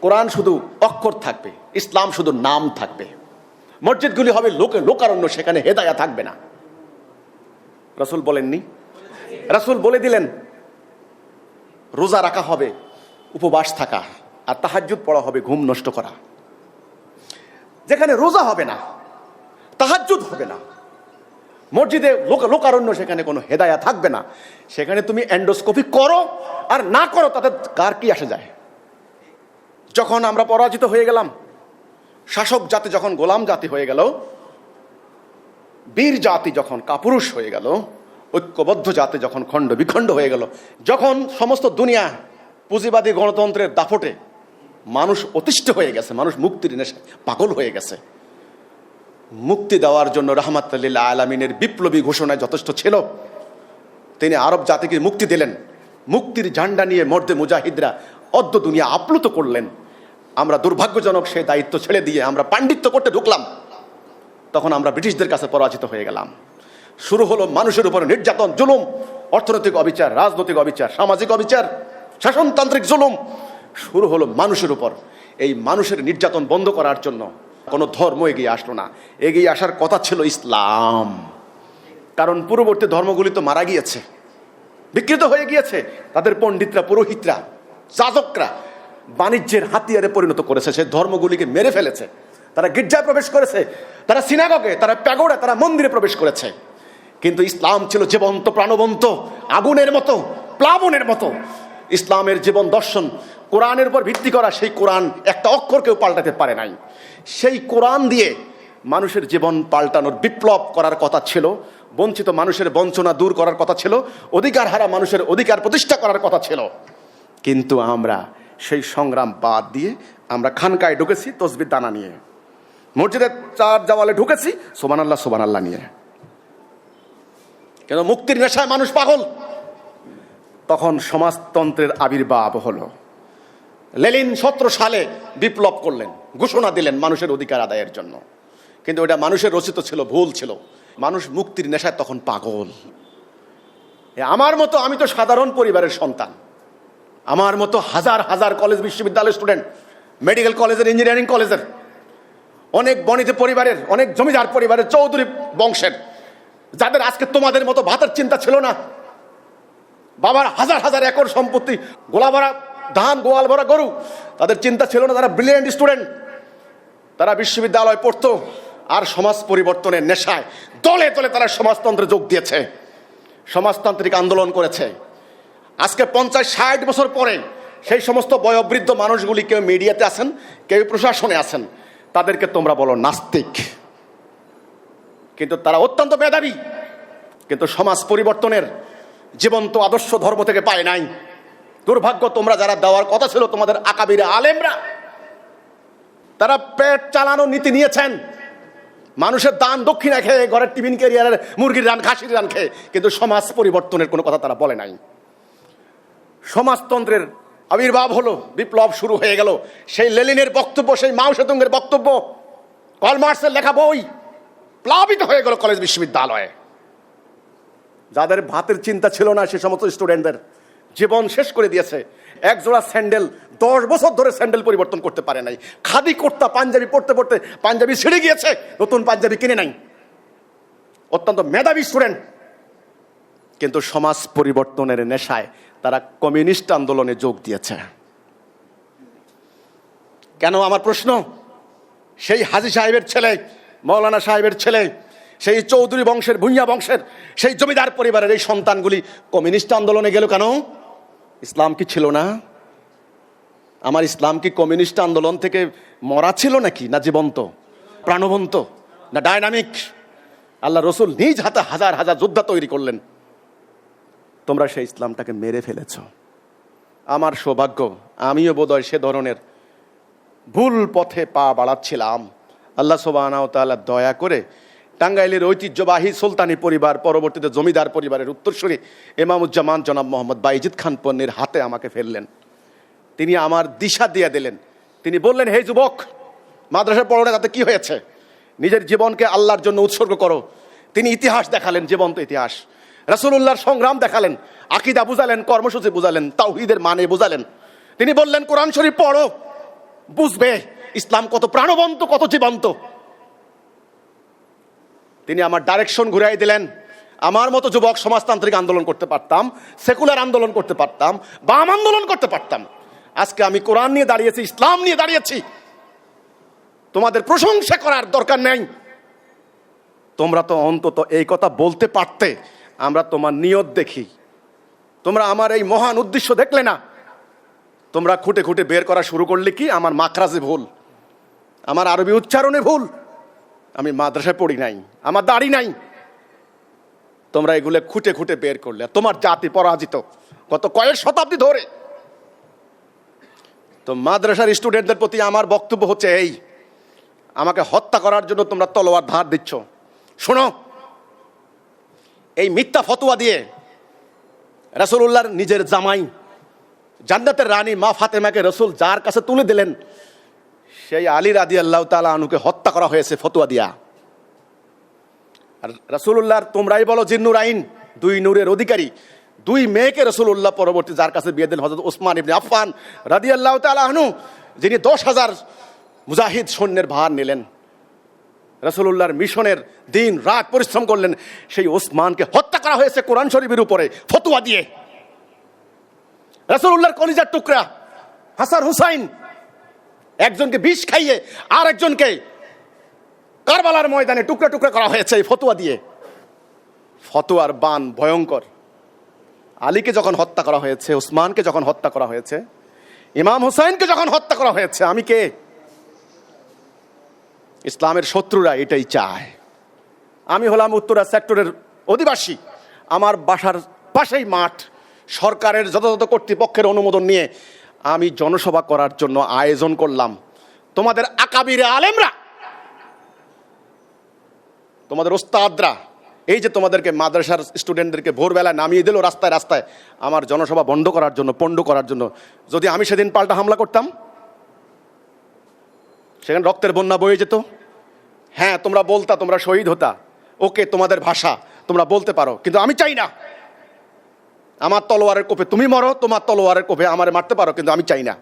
কোরআন শুধু অক্ষর থাকবে, ইসলাম শুধু নাম থাকবে, মসজিদগুলি হবে লোকারণ্য, সেখানে হেদায়া থাকবে না। রসুল বলেননি? রসুল বলে দিলেন রোজা রাখা হবে উপবাস থাকা, আর তাহাজ্জুদ পড়া হবে ঘুম নষ্ট করা। যেখানে রোজা হবে না, তাহাজ্জুদ হবে না, মসজিদে লোকারণ্য, সেখানে কোনো হেদায়া থাকবে না, সেখানে তুমি এন্ডোস্কোপি করো আর না করো, তাতে কার কি আসে যায়? যখন আমরা পরাজিত হয়ে গেলাম, শাসক জাতি যখন গোলাম জাতি হয়ে গেল, বীর জাতি যখন কাপুরুষ হয়ে গেল, ঐক্যবদ্ধ জাতি যখন খণ্ড বিখণ্ড হয়ে গেল, যখন সমস্ত দুনিয়া পুঁজিবাদী গণতন্ত্রের দাপটে মানুষ অতিষ্ঠ হয়ে গেছে, মানুষ মুক্তির নেশায় পাগল হয়ে গেছে, মুক্তি দেওয়ার জন্য রাহমাতুল লিল আলামিনের বিপ্লবী ঘোষণায় যথেষ্ট ছিল। তিনি আরব জাতিকে মুক্তি দিলেন, মুক্তির ঝান্ডা নিয়ে মর্দে মুজাহিদরা অদ্য দুনিয়া আপ্লুত করলেন। আমরা দুর্ভাগ্যজনক সেই দায়িত্ব ছেড়ে দিয়ে আমরা পাণ্ডিত্য করতে ঢুকলাম, তখন আমরা ব্রিটিশদের কাছে পরাজিত হয়ে গেলাম। শুরু হলো মানুষের উপরে নির্যাতন, জুলুম, অর্থনৈতিক অবিচার, রাজনৈতিক অবিচার, সামাজিক অবিচার, শাসনতান্ত্রিক জুলুম শুরু হলো মানুষের উপর। এই মানুষের নির্যাতন বন্ধ করার জন্য কোনো ধর্ম এগিয়ে আসলো না, এগিয়ে আসার কথা ছিল ইসলাম। কারণ পূর্ববর্তী ধর্মগুলি তো মারা গিয়েছে, বিকৃত হয়ে গিয়েছে, তাদের পণ্ডিতরা, পুরোহিতরা, যাজকরা বাণিজ্যের হাতিয়ারে পরিণত করেছে, সে ধর্মগুলিকে মেরে ফেলেছে। তারা গির্জায় প্রবেশ করেছে, তারা সিনাগগে, তারা প্যাগোডা, তারা মন্দিরে প্রবেশ করেছে। কিন্তু ইসলাম ছিল জীবন্ত, প্রাণবন্ত, আগুনের মতো, প্লাবনের মতো। ইসলামের জীবন দর্শন কোরআনের উপর ভিত্তি করা, সেই কোরআন একটা অক্ষর কেউ পাল্টাতে পারে নাই। সেই কোরআন দিয়ে মানুষের জীবন পাল্টানোর, বিপ্লব করার কথা ছিল, বঞ্চিত মানুষের বঞ্চনা দূর করার কথা ছিল, অধিকার হারা মানুষের অধিকার প্রতিষ্ঠা করার কথা ছিল। কিন্তু আমরা সেই সংগ্রাম বাদ দিয়ে আমরা খানকায় ঢুকেছি তসবির দানা নিয়ে, মসজিদের চার দেওয়ালে ঢুকেছি সুবহানাল্লাহ সুবহানাল্লাহ নিয়ে। কেন? মুক্তির নেশায় মানুষ পাগল। তখন সমাজতন্ত্রের আবির্ভাব হলো। লেনিন 17 সালে বিপ্লব করলেন, ঘোষণা দিলেন মানুষের অধিকার আদায়ের জন্য, কিন্তু ওটা মানুষের রচিত ছিল, ভুল ছিল। মানুষ মুক্তির নেশায় তখন পাগল। আমার মতো, আমি তো সাধারণ পরিবারের সন্তান, আমার মতো হাজার হাজার কলেজ বিশ্ববিদ্যালয়ের স্টুডেন্ট, মেডিকেল কলেজের, ইঞ্জিনিয়ারিং কলেজের, অনেক বণিক পরিবারের, অনেক জমিদার পরিবারের, চৌধুরী বংশের, যাদের আজকে তোমাদের মতো ভাতের চিন্তা ছিল না, বাবার হাজার হাজার একর সম্পত্তি, গোলা ভরা ধান, গোয়াল ভরা গরু, তাদের চিন্তা ছিল না। তারা ব্রিলিয়েন্ট স্টুডেন্ট, তারা বিশ্ববিদ্যালয় পড়তো, আর সমাজ পরিবর্তনের নেশায় দলে দলে তারা সমাজতন্ত্রে যোগ দিয়েছে, সমাজতান্ত্রিক আন্দোলন করেছে। আজকে 50-60 বছর পরে সেই সমস্ত বয়োবৃদ্ধ মানুষগুলি, কেউ মিডিয়াতে আছেন, কেউ প্রশাসনে আছেন, তাদেরকে তোমরা বলো নাস্তিক, কিন্তু তারা অত্যন্ত মেধাবী, কিন্তু সমাজ পরিবর্তনের জীবন্ত আদর্শ ধর্ম থেকে পায় নাই। দুর্ভাগ্য, তোমরা যারা দেওয়ার কথা ছিল, তোমাদের আকাবির আলেমরা, তারা পেট চালানো নীতি নিয়েছেন, মানুষের দান দক্ষিণা খেয়ে, ঘরের টিফিন ক্যারিয়ারের মুরগির রান, খাসির রান খেয়ে, কিন্তু সমাজ পরিবর্তনের কোনো কথা তারা বলে নাই। সমাজতন্ত্রের আবির্ভাব হলো, বিপ্লব শুরু হয়ে গেল, সেই লেনিনের বক্তব্য, সেই মাও সেতুংয়ের বক্তব্য, কার্ল মার্কসের লেখা বই প্লাবিত হয়ে গেল কলেজ বিশ্ববিদ্যালয়ে। যাদের ভাতের চিন্তা ছিল না, সে সমস্ত স্টুডেন্টদের জীবন শেষ করে দিয়েছে। এক জোড়া স্যান্ডেল 10 বছর ধরে স্যান্ডেল পরিবর্তন করতে পারে নাই। খাদি কুর্তা পাঞ্জাবি পড়তে পড়তে পাঞ্জাবি ছিঁড়ে গিয়েছে, নতুন পাঞ্জাবি কিনে নাই। অত্যন্ত মেধাবী স্টুডেন্ট, কিন্তু সমাজ পরিবর্তনের নেশায় তারা কমিউনিস্ট আন্দোলনে যোগ দিয়েছে। কেন? আমার প্রশ্ন, সেই হাজী সাহেবের ছেলে, মৌলানা সাহেবের ছেলে, সেই চৌধুরী বংশের, ভুঁইয়া বংশের, সেই জমিদার পরিবারের এই সন্তানগুলি কমিউনিস্ট আন্দোলনে গেল কেন? ইসলাম কি ছিল না? আমার ইসলাম কি কমিউনিস্ট আন্দোলন থেকে মরা ছিল নাকি, না জীবন্ত, প্রাণবন্ত, না ডায়নামিক? আল্লাহ রসুল নিজ হাতে হাজার হাজার যোদ্ধা তৈরি করলেন, তোমরা সেই ইসলামটাকে মেরে ফেলেছ। আমার সৌভাগ্য, আমিও বোধহয় সে ধরনের ভুল পথে পা বাড়াচ্ছিলাম। আল্লাহ সুবহানাহু ওয়া তাআলা দয়া করে টাঙ্গাইলের ঐতিহ্যবাহী সুলতানি পরিবার, পরবর্তীতে জমিদার পরিবারের উত্তরসূরি ইমামুজ্জামান জনাব মোহাম্মদ বাইজিদ খান পন্নীর হাতে আমাকে ফেললেন। তিনি আমার দিশা দিয়ে দিলেন। তিনি বললেন, হে যুবক, মাদ্রাসায় পড়ো না, তাতে কি হয়েছে? নিজের জীবনকে আল্লাহর জন্য উৎসর্গ করো। তিনি ইতিহাস দেখালেন, জীবন্ত ইতিহাস। রাসূলুল্লাহর সংগ্রাম দেখালেন, আকীদা বুঝালেন, কর্মসূচি বুঝালেন, তাওহীদের মানে বুঝালেন। তিনি বললেন, কোরআন শরীফ পড়ো, বুঝবে ইসলাম কত প্রাণবন্ত, কত জীবন্ত। তিনি আমার ডাইরেকশন ঘুরাই দিলেন। আমার মতো যুবক সমাজতান্ত্রিক আন্দোলন করতে পারতাম, সেকুলার আন্দোলন করতে পারতাম, বাম আন্দোলন করতে পারতাম। আজকে আমি কোরআন নিয়ে দাঁড়িয়েছি, ইসলাম নিয়ে দাঁড়িয়েছি। তোমাদের প্রশংসা করার দরকার নেই। তোমরা তো অন্তত এই কথা বলতে পারতে, আমরা তোমার নিয়ত দেখি, তোমরা আমার এই মহান উদ্দেশ্য দেখলে না। তোমরা খুঁটে খুঁটে বের করা শুরু করলে কি আমার মাখরাজে ভুল, আমার আরবি উচ্চারণে ভুল, আমি মাদ্রাসায় পড়ি নাই, আমার দাড়ি নাই। তোমরা এগুলো খুঁটে খুঁটে বের করলে, তোমার জাতি পরাজিত গত কয়েক শতাব্দী ধরে। তো মাদ্রাসার স্টুডেন্টদের প্রতি আমার বক্তব্য হচ্ছে এই, আমাকে হত্যা করার জন্য তোমরা তলোয়ার ধার দিচ্ছ। শোনো, এই মিথ্যা ফতোয়া দিয়ে রাসূলুল্লাহর নিজের জামাই, জান্নাতের রানী মা ফাতেমাকে রাসূল যার কাছে তুলে দিলেন, সেই আলী রাদিয়াল্লাহু তাআলা আনহুকে হত্যা করা হয়েছে ফতোয়া দিয়া। আর রাসূলুল্লাহর, তোমরাই বলো জিন্নুর আইন, 2 নূরের অধিকারী 2 মেয়েকে রাসূলুল্লাহ পরবর্তী যার কাছে বিয়ে দিলেন, হযরত ওসমান ইবনে আফফান রাদিয়াল্লাহু তাআলা আনহু, যিনি 10,000 মুজাহিদ সৈন্যের ভার নিলেন, রাসূলুল্লাহর মিশনের দিন রাত পরিশ্রম করলেন। সেই ওসমানকে হত্যা করা হয়েছে কোরআন শরীফের উপরে ফতোয়া দিয়ে। রাসূলুল্লাহর কলিজার টুকরা হাসান হুসাইন, একজনকে বিষ খাইয়ে আর একজনকে কারবালার ময়দানে টুকরা টুকরা করা হয়েছে এই ফতোয়া দিয়ে। ফতোয়ার বান ভয়ঙ্কর। আলীকে যখন হত্যা করা হয়েছে, ওসমানকে যখন হত্যা করা হয়েছে, ইমাম হুসাইনকে যখন হত্যা করা হয়েছে, আমি কে? ইসলামের শত্রুরা এটাই চায়। আমি হলাম উত্তরা সেক্টরের অধিবাসী, আমার বাসার পাশেই মাঠ। সরকারের যথাযথ কর্তৃপক্ষের অনুমোদন নিয়ে আমি জনসভা করার জন্য আয়োজন করলাম। তোমাদের আকাবির আলেমরা, তোমাদের ওস্তাদরা, এই যে তোমাদেরকে মাদ্রাসার স্টুডেন্টদেরকে ভোরবেলা নামিয়ে দিল রাস্তায় রাস্তায় আমার জনসভা বন্ধ করার জন্য, পণ্ড করার জন্য। যদি আমি সেদিন পাল্টা হামলা করতাম, সেখানে রক্তের বন্যা বয়ে যেত। হ্যাঁ, তোমরা বলতা, তোমরা শহীদ হতা, ওকে, তোমাদের ভাষা, তোমরা বলতে পারো, কিন্তু আমি চাই না। আমার তলোয়ারের কোপে তুমি মরো, তোমার তলোয়ারের কোপে আমারে মারতে পারো, কিন্তু আমি চাই না।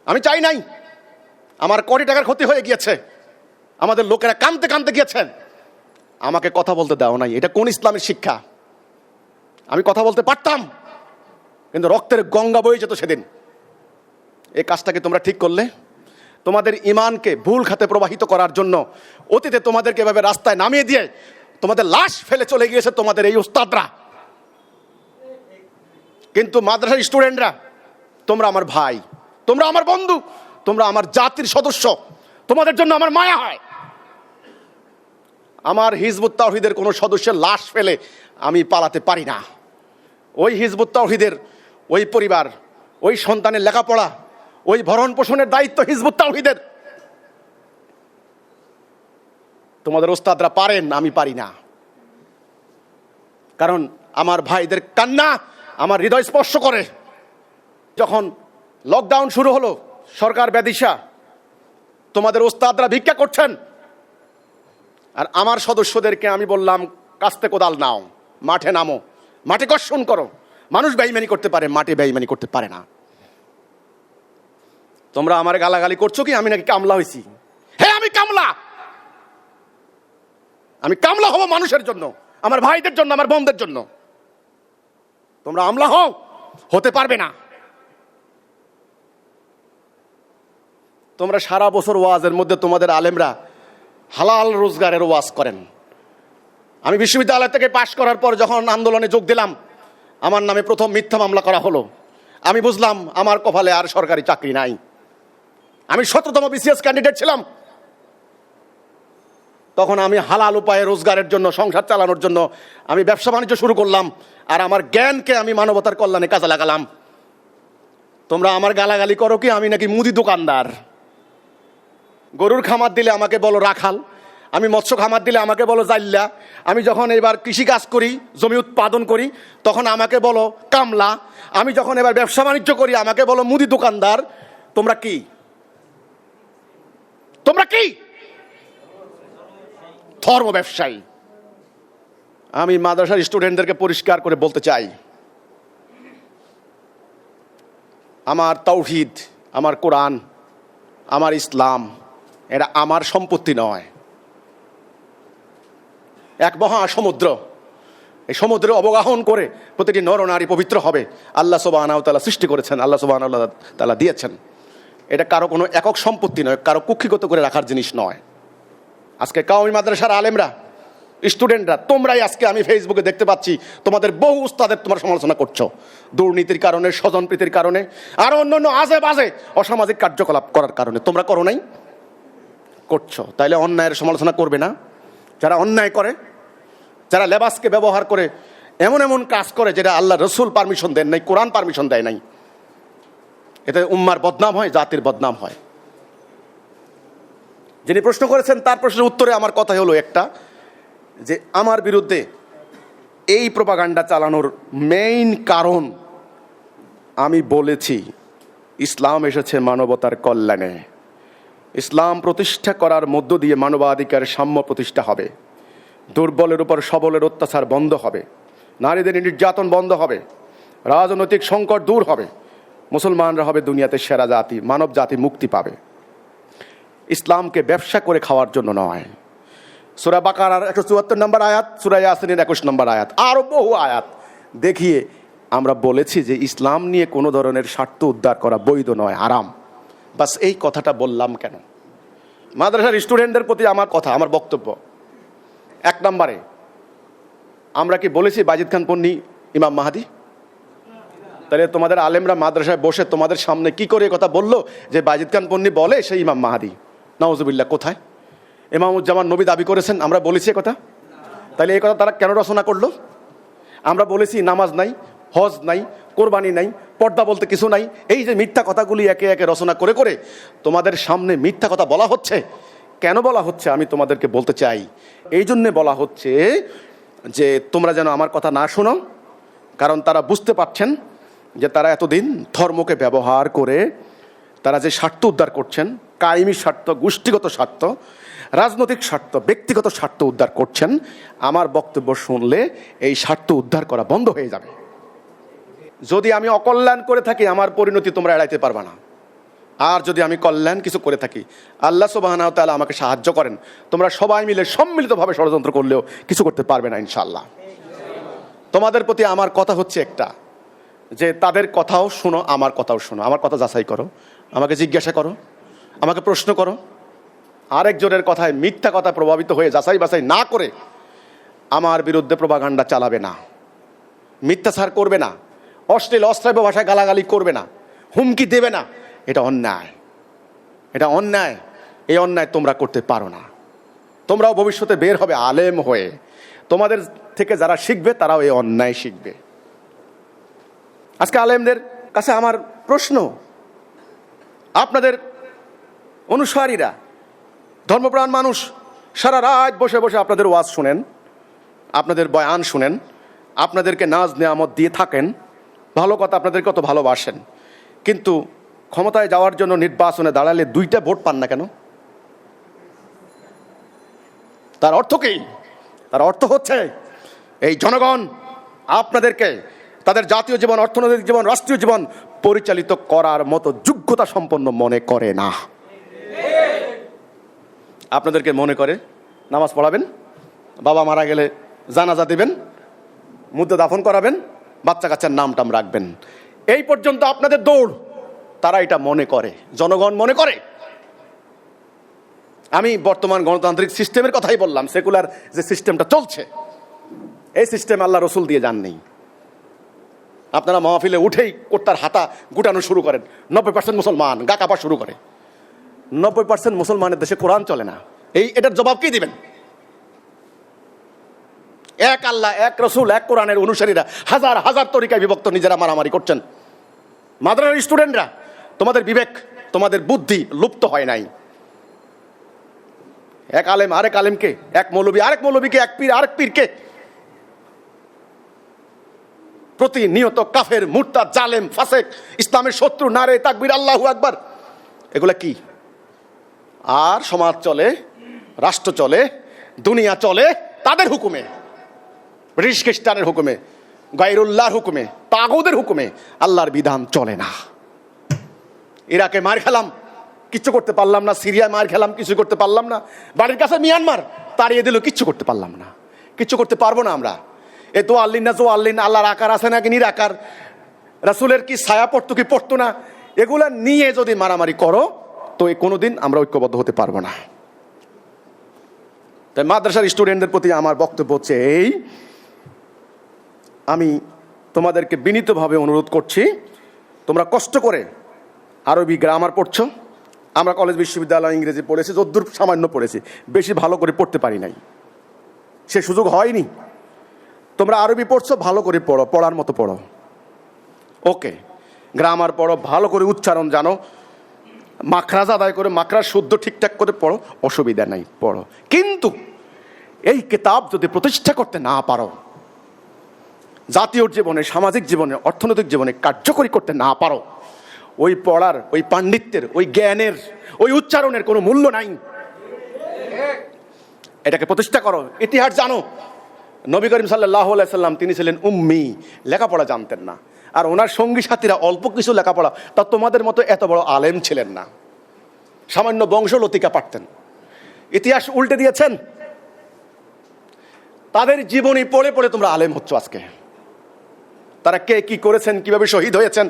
আমি চাই নাই। আমার কোটি টাকার ক্ষতি হয়ে গিয়েছে, আমাদের লোকেরা কাঁদতে কাঁদতে গিয়েছেন, আমাকে কথা বলতে দাও নাই। এটা কোন ইসলামের শিক্ষা? আমি কথা বলতে পারতাম, কিন্তু রক্তের গঙ্গা বয়ে যেত সেদিন। এই কাজটাকে তোমরা ঠিক করলে, তোমাদের ইমানকে ভুল খাতে প্রবাহিত করার জন্য অতীতে তোমাদেরকে এভাবে রাস্তায় নামিয়ে দিয়ে তোমাদের লাশ ফেলে চলে গিয়েছে তোমাদের এই উস্তাদরা। কিন্তু মাদ্রাসার স্টুডেন্টরা, তোমরা আমার ভাই, তোমরা আমার বন্ধু, তোমরা আমার জাতির সদস্য, তোমাদের জন্য আমার মায়া হয়। আমার হিজবুত তাওহীদের কোনো সদস্যের লাশ ফেলে আমি পালাতে পারি না। ওই হিজবুত তাওহীদের ওই পরিবার, ওই সন্তানের লেখাপড়া, ওই ভরণ পোষণের দায়িত্ব হিজবুত তাওহীদের। তোমাদের ওস্তাদরা পারেন, আমি পারি না। কারণ আমার ভাইদের কান্না আমার হৃদয় স্পর্শ করে। যখন লকডাউন শুরু হলো, সরকার ব্যাদিশা, তোমাদের ওস্তাদরা ভিক্ষা করছেন, আর আমার সদস্যদেরকে আমি বললাম কাস্তে কোদাল নাও, মাঠে নামো, মাঠে কর্ষণ করো। মানুষ বেঈমানি করতে পারে, মাঠে বেঈমানি করতে পারে না। তোমরা আমার গালাগালি করছো কি আমি নাকি কামলা হয়েছি? হ্যাঁ, আমি কামলা। আমি কামলা হব মানুষের জন্য, আমার ভাইদের জন্য, আমার বোনদের জন্য। তোমরা আমলা হও, হতে পারবে না। তোমরা সারা বছর ওয়াজের মধ্যে তোমাদের আলেমরা হালাল রোজগারের ওয়াজ করেন। আমি বিশ্ববিদ্যালয় থেকে পাশ করার পর যখন আন্দোলনে যোগ দিলাম, আমার নামে প্রথম মিথ্যা মামলা করা হলো। আমি বুঝলাম আমার কপালে আর সরকারি চাকরি নাই। আমি 17তম বিসিএস ক্যান্ডিডেট ছিলাম। তখন আমি হালাল উপায়ে রোজগারের জন্য, সংসার চালানোর জন্য আমি ব্যবসা বাণিজ্য শুরু করলাম, আর আমার জ্ঞানকে আমি মানবতার কল্যাণে কাজে লাগালাম। তোমরা আমার গালাগালি করো কি আমি নাকি মুদি দোকানদার? গরুর খামার দিলে আমাকে বলো রাখাল, আমি মৎস্য খামার দিলে আমাকে বলো জাইল্লা, আমি যখন এবার কৃষিকাজ করি, জমি উৎপাদন করি, তখন আমাকে বলো কামলা, আমি যখন এবার ব্যবসা বাণিজ্য করি আমাকে বলো মুদি দোকানদার। তোমরা কি? তোমরা কি? ধর্ম ব্যবসায়ী। আমি মাদ্রাসার স্টুডেন্টদেরকে পরিষ্কার করে বলতে চাই, আমার তাওহীদ, আমার কোরআন, আমার ইসলাম, এটা আমার সম্পত্তি নয়। এক মহা সমুদ্র, এই সমুদ্রে অবগাহন করে প্রতিটি নর নারী পবিত্র হবে। আল্লাহ সুবহানাহু ওয়া তাআলা সৃষ্টি করেছেন, আল্লাহ সুবহানাহু ওয়া তাআলা দিয়েছেন। এটা কারো কোনো একক সম্পত্তি নয়, কারো কুক্ষিগত করে রাখার জিনিস নয়। আজকে কওমি মাদ্রাসার আলেমরা, স্টুডেন্টরা, তোমরাই আজকে আমি ফেসবুকে দেখতে পাচ্ছি তোমাদের বহু উস্তাদের তোমরা সমালোচনা করছো দুর্নীতির কারণে, স্বজনপ্রীতির কারণে, আর অন্যান্য আজে বাজে অসামাজিক কার্যকলাপ করার কারণে। তোমরা করো নাই? করছো। তাইলে অন্যায়ের সমালোচনা করবে না? যারা অন্যায় করে, যারা লেবাসকে ব্যবহার করে এমন এমন কাজ করে যেটা আল্লাহ রসুল পারমিশন দেন নাই, কোরআন পারমিশন দেয় নাই, এতে উম্মার বদনাম হয়, জাতির বদনাম হয়। যিনি প্রশ্ন করেছেন তার প্রশ্নের উত্তরে আমার কথা হলো একটা, যে আমার বিরুদ্ধে এই প্রোপাগান্ডা চালানোর মেইন কারণ আমি বলেছি ইসলাম এসেছে মানবতার কল্যাণে। ইসলাম প্রতিষ্ঠা করার মধ্য দিয়ে মানবাধিকার সাম্য প্রতিষ্ঠা হবে, দুর্বলের উপর সবলের অত্যাচার বন্ধ হবে, নারীদের নির্যাতন বন্ধ হবে, রাজনৈতিক সংকট দূর হবে, মুসলমানরা হবে দুনিয়াতে সেরা জাতি, মানব জাতি মুক্তি পাবে। ইসলামকে ব্যবসা করে খাওয়ার জন্য নয়। সূরা বাকারার 174 নম্বর আয়াত, সূরা ইয়াসিনের 21 নম্বর আয়াত, আরো বহু আয়াত দেখিয়ে আমরা বলেছি যে ইসলাম নিয়ে কোনো ধরনের স্বার্থ উদ্ধার করা বৈধ নয়, হারাম। বাস এই কথাটা বললাম কেন? মাদ্রাসার স্টুডেন্টদের প্রতি আমার কথা, আমার বক্তব্য, 1 নম্বরে, আমরা কি বলেছি বাজিদ খান পন্নী ইমাম মাহাদি? তাহলে তোমাদের আলেমরা মাদ্রাসায় বসে তোমাদের সামনে কি করে কথা বললো যে বাজিদ খান পন্নী বলে সেই ইমাম মাহাদি? নাউজুবিল্লাহ। কোথায়? ইমামুজ্জামান নবী দাবি করেছেন, আমরা বলেছি কথা? তাহলে এই কথা তারা কেন রচনা করলো? আমরা বলেছি নামাজ নাই, হজ নাই, কোরবানি নাই, পর্দা বলতে কিছু নাই। এই যে মিথ্যা কথাগুলি একে একে রচনা করে করে তোমাদের সামনে মিথ্যা কথা বলা হচ্ছে, কেন বলা হচ্ছে আমি তোমাদেরকে বলতে চাই। এই জন্যে বলা হচ্ছে যে তোমরা যেন আমার কথা না শোনো, কারণ তারা বুঝতে পারছেন যে তারা এতদিন ধর্মকে ব্যবহার করে তারা যে স্বার্থ উদ্ধার করছেন, কায়েমি স্বার্থ, গোষ্ঠীগত স্বার্থ, রাজনৈতিক স্বার্থ, ব্যক্তিগত স্বার্থ উদ্ধার করছেন। আমার বক্তব্য শুনলে এই স্বার্থ উদ্ধার করা বন্ধ হয়ে যাবে। যদি আমি অকল্যাণ করে থাকি, আমার পরিণতি তোমরা এড়াইতে পারবে না। আর যদি আমি কল্যাণ কিছু করে থাকি, আল্লাহ সুবহানাহু ওয়া তাআলা আমাকে সাহায্য করেন। তোমরা সবাই মিলে সম্মিলিতভাবে ষড়যন্ত্র করলেও কিছু করতে পারবে না ইনশাআল্লাহ। তোমাদের প্রতি আমার কথা হচ্ছে একটা, যে তাদের কথাও শোনো, আমার কথাও শোনো, আমার কথা যাচাই করো, আমাকে জিজ্ঞাসা করো, আমাকে প্রশ্ন করো। আরেকজনের কথায় মিথ্যা কথা প্রভাবিত হয়ে যাচাই বাছাই না করে আমার বিরুদ্ধে প্রপাগান্ডা চালাবে না, মিথ্যাচার করবে না, অশ্লীল অশ্রাব্য ভাষায় গালাগালি করবে না, হুমকি দেবে না। এটা অন্যায়, এটা অন্যায়। এই অন্যায় তোমরা করতে পারো না। তোমরাও ভবিষ্যতে বের হবে আলেম হয়ে, তোমাদের থেকে যারা শিখবে তারাও এই অন্যায় শিখবে। আজকে আলেমদের কাছে আমার প্রশ্ন, আপনাদের অনুসারীরা, ধর্মপ্রাণ মানুষ সারা রাত বসে বসে আপনাদের ওয়াজ শুনেন, আপনাদের বয়ান শুনেন, আপনাদেরকে নাজ নেয়ামত দিয়ে থাকেন, ভালো কথা, আপনাদেরকে কত ভালোবাসেন, কিন্তু ক্ষমতায় যাওয়ার জন্য নির্বাচনে দাঁড়ালে 2টা ভোট পান না কেন? তার অর্থ কি? তার অর্থ হচ্ছে এই জনগণ আপনাদেরকে তাদের জাতীয় জীবন, অর্থনৈতিক জীবন, রাষ্ট্রীয় জীবন পরিচালিত করার মতো যোগ্যতা সম্পন্ন মনে করে না। আপনাদেরকে মনে করে নামাজ পড়াবেন, বাবা মারা গেলে জানাজা দিবেন, মুদ্দা দাফন করাবেন, বাচ্চা কাচ্চার নাম টাম রাখবেন, এই পর্যন্ত আপনাদের দৌড়। তারা এটা মনে করে, জনগণ মনে করে। আমি বর্তমান গণতান্ত্রিক সিস্টেমের কথাই বললাম, সেকুলার যে সিস্টেমটা চলছে, এই সিস্টেম আল্লাহ রসুল দিয়ে যান নেই। আপনারা মাহফিলে উঠেই কোর্তার হাতা গুটানো শুরু করেন, 90% মুসলমান গা কাঁপা শুরু করে। 90% মুসলমানের দেশে কোরআন চলে না, এটার জবাব কি দিবেন? এক আল্লাহ, এক রসুল, এক কোরআনের অনুসারীরা হাজার হাজার তরিকায় বিভক্ত, নিজেরা মারামারি করছেন। মাদ্রাসার স্টুডেন্টরা, তোমাদের বিবেক, তোমাদের বুদ্ধি লুপ্ত হয় নাই। এক আলেম আরেক আলেমকে, এক মৌলবী আরেক মৌলবীকে, এক পীর আরেক পীরকে প্রতিনিয়ত কাফের, মুরতাদ, জালেম, ফাসেক, ইসলামের শত্রু, নারে তাকবীর, আল্লাহু আকবার, এগুলা কি? আর সমাজ চলে, রাষ্ট্র চলে, দুনিয়া চলে তাদের হুকুমে, ব্রিটিশ খ্রিস্টানের হুকুমে, গায়রুল্লাহর হুকুমে, তাগুদের হুকুমে। আল্লাহর বিধান চলে না। ইরাকে মার খেলাম, কিচ্ছু করতে পারলাম না। সিরিয়ায় মার খেলাম, কিছু করতে পারলাম না। বাড়ির কাছে মিয়ানমার তাড়িয়ে দিল, কিচ্ছু করতে পারলাম না, কিচ্ছু করতে পারবো না আমরা। এ তো আল্লিন না, জো আল্লিন, আল্লাহর আকার আছে নাকি নিরাকার, রাসূলের কি ছায়া পড়তো কি পড়তো না, এগুলা নিয়ে যদি মারামারি করো তো কোনোদিন আমরা ঐক্যবদ্ধ হতে পারবো না। তাই মাদ্রাসার স্টুডেন্টদের প্রতি আমার বক্তব্য হচ্ছে এই, আমি তোমাদেরকে বিনীতভাবে অনুরোধ করছি, তোমরা কষ্ট করে আরবি গ্রামার পড়ছো। আমরা কলেজ বিশ্ববিদ্যালয় ইংরেজি পড়েছি, যদ্দূর সামান্য পড়েছি, বেশি ভালো করে পড়তে পারি নাই, সে সুযোগ হয়নি। তোমরা আরবি পড়ছো, ভালো করে পড়ো, পড়ার মতো পড়ো, ওকে। গ্রামার পড়ো, ভালো করে উচ্চারণ জানো, মাখরাজ আদায় করে মাখরাজ শুদ্ধ ঠিকঠাক করে পড়ো, অসুবিধা নাই, পড়ো। কিন্তু এই কিতাব যদি প্রতিষ্ঠা করতে না পারো, জাতীয় জীবনে, সামাজিক জীবনে, অর্থনৈতিক জীবনে কার্যকরী করতে না পারো, ওই পড়ার, ওই পাণ্ডিত্যের, ওই জ্ঞানের, ওই উচ্চারণের কোনো মূল্য নাই। এটাকে প্রতিষ্ঠা করো। ইতিহাস জানো, নবী করিম সাল্লাল্লাহু আলাইহি সাল্লাম তিনি ছিলেন উম্মি, লেখাপড়া জানতেন না। আর ওনার সঙ্গী সাথীরা অল্প কিছু লেখাপড়া, তা তোমাদের মতো এত বড় আলেম ছিলেন না, সামান্য বংশলতিকা পারতেন। ইতিহাস উল্টে দিয়েছেন। তাদের জীবনী পড়ে পড়ে তোমরা আলেম হচ্ছ আজকে। তারা কে কি করেছেন, কিভাবে শহীদ হয়েছেন,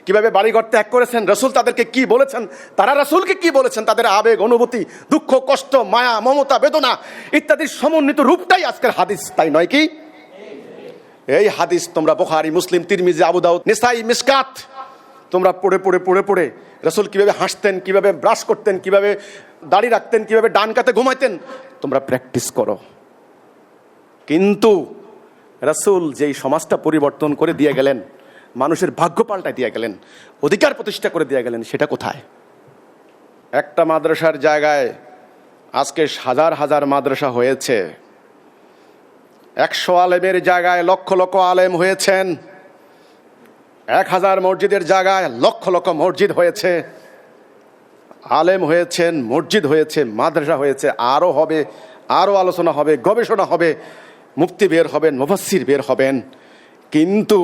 কিভাবে বাড়িঘর ত্যাগ করেছেন, রাসূল তাদেরকে কি বলেছেন, তারা রাসূলকে কি বলেছেন, তাদের আবেগ, অনুভূতি, দুঃখ, কষ্ট, মায়া, মমতা, বেদনা ইত্যাদির সমন্বিত রূপটাই আজকের হাদিস, তাই নয় কি? এই হাদিস তোমরা বুখারী, মুসলিম, তিরমিজি, আবু দাউদ, নিসাই, মিশকাত তোমরা পড়ে পড়ে পড়ে পড়ে রাসূল কিভাবে হাসতেন, কিভাবে ব্রাশ করতেন, কিভাবে দাড়ি রাখতেন, কিভাবে ডান কাতে ঘুমাইতেন, তোমরা প্র্যাকটিস করো। কিন্তু রাসূল যেই সমাজটা পরিবর্তন করে দিয়ে গেলেন, মানুষের ভাগ্য পাল্টায় দিয়ে গেলেন, অধিকার প্রতিষ্ঠা করে দিয়ে গেলেন, সেটা কোথায়? একটা মাদ্রাসার জায়গায় আজকে হাজার হাজার মাদ্রাসা হয়েছে। 100 আলেমের জায়গায় লক্ষ লক্ষ আলেম হয়েছেন। 1000 মসজিদের জায়গায় লক্ষ লক্ষ মসজিদ হয়েছে। আলেম হয়েছেন, মসজিদ হয়েছে, মাদ্রাসা হয়েছে, আরও হবে, আরও আলোচনা হবে, গবেষণা হবে, মুফতি বের হবেন, মুফাসসির বের হবেন। কিন্তু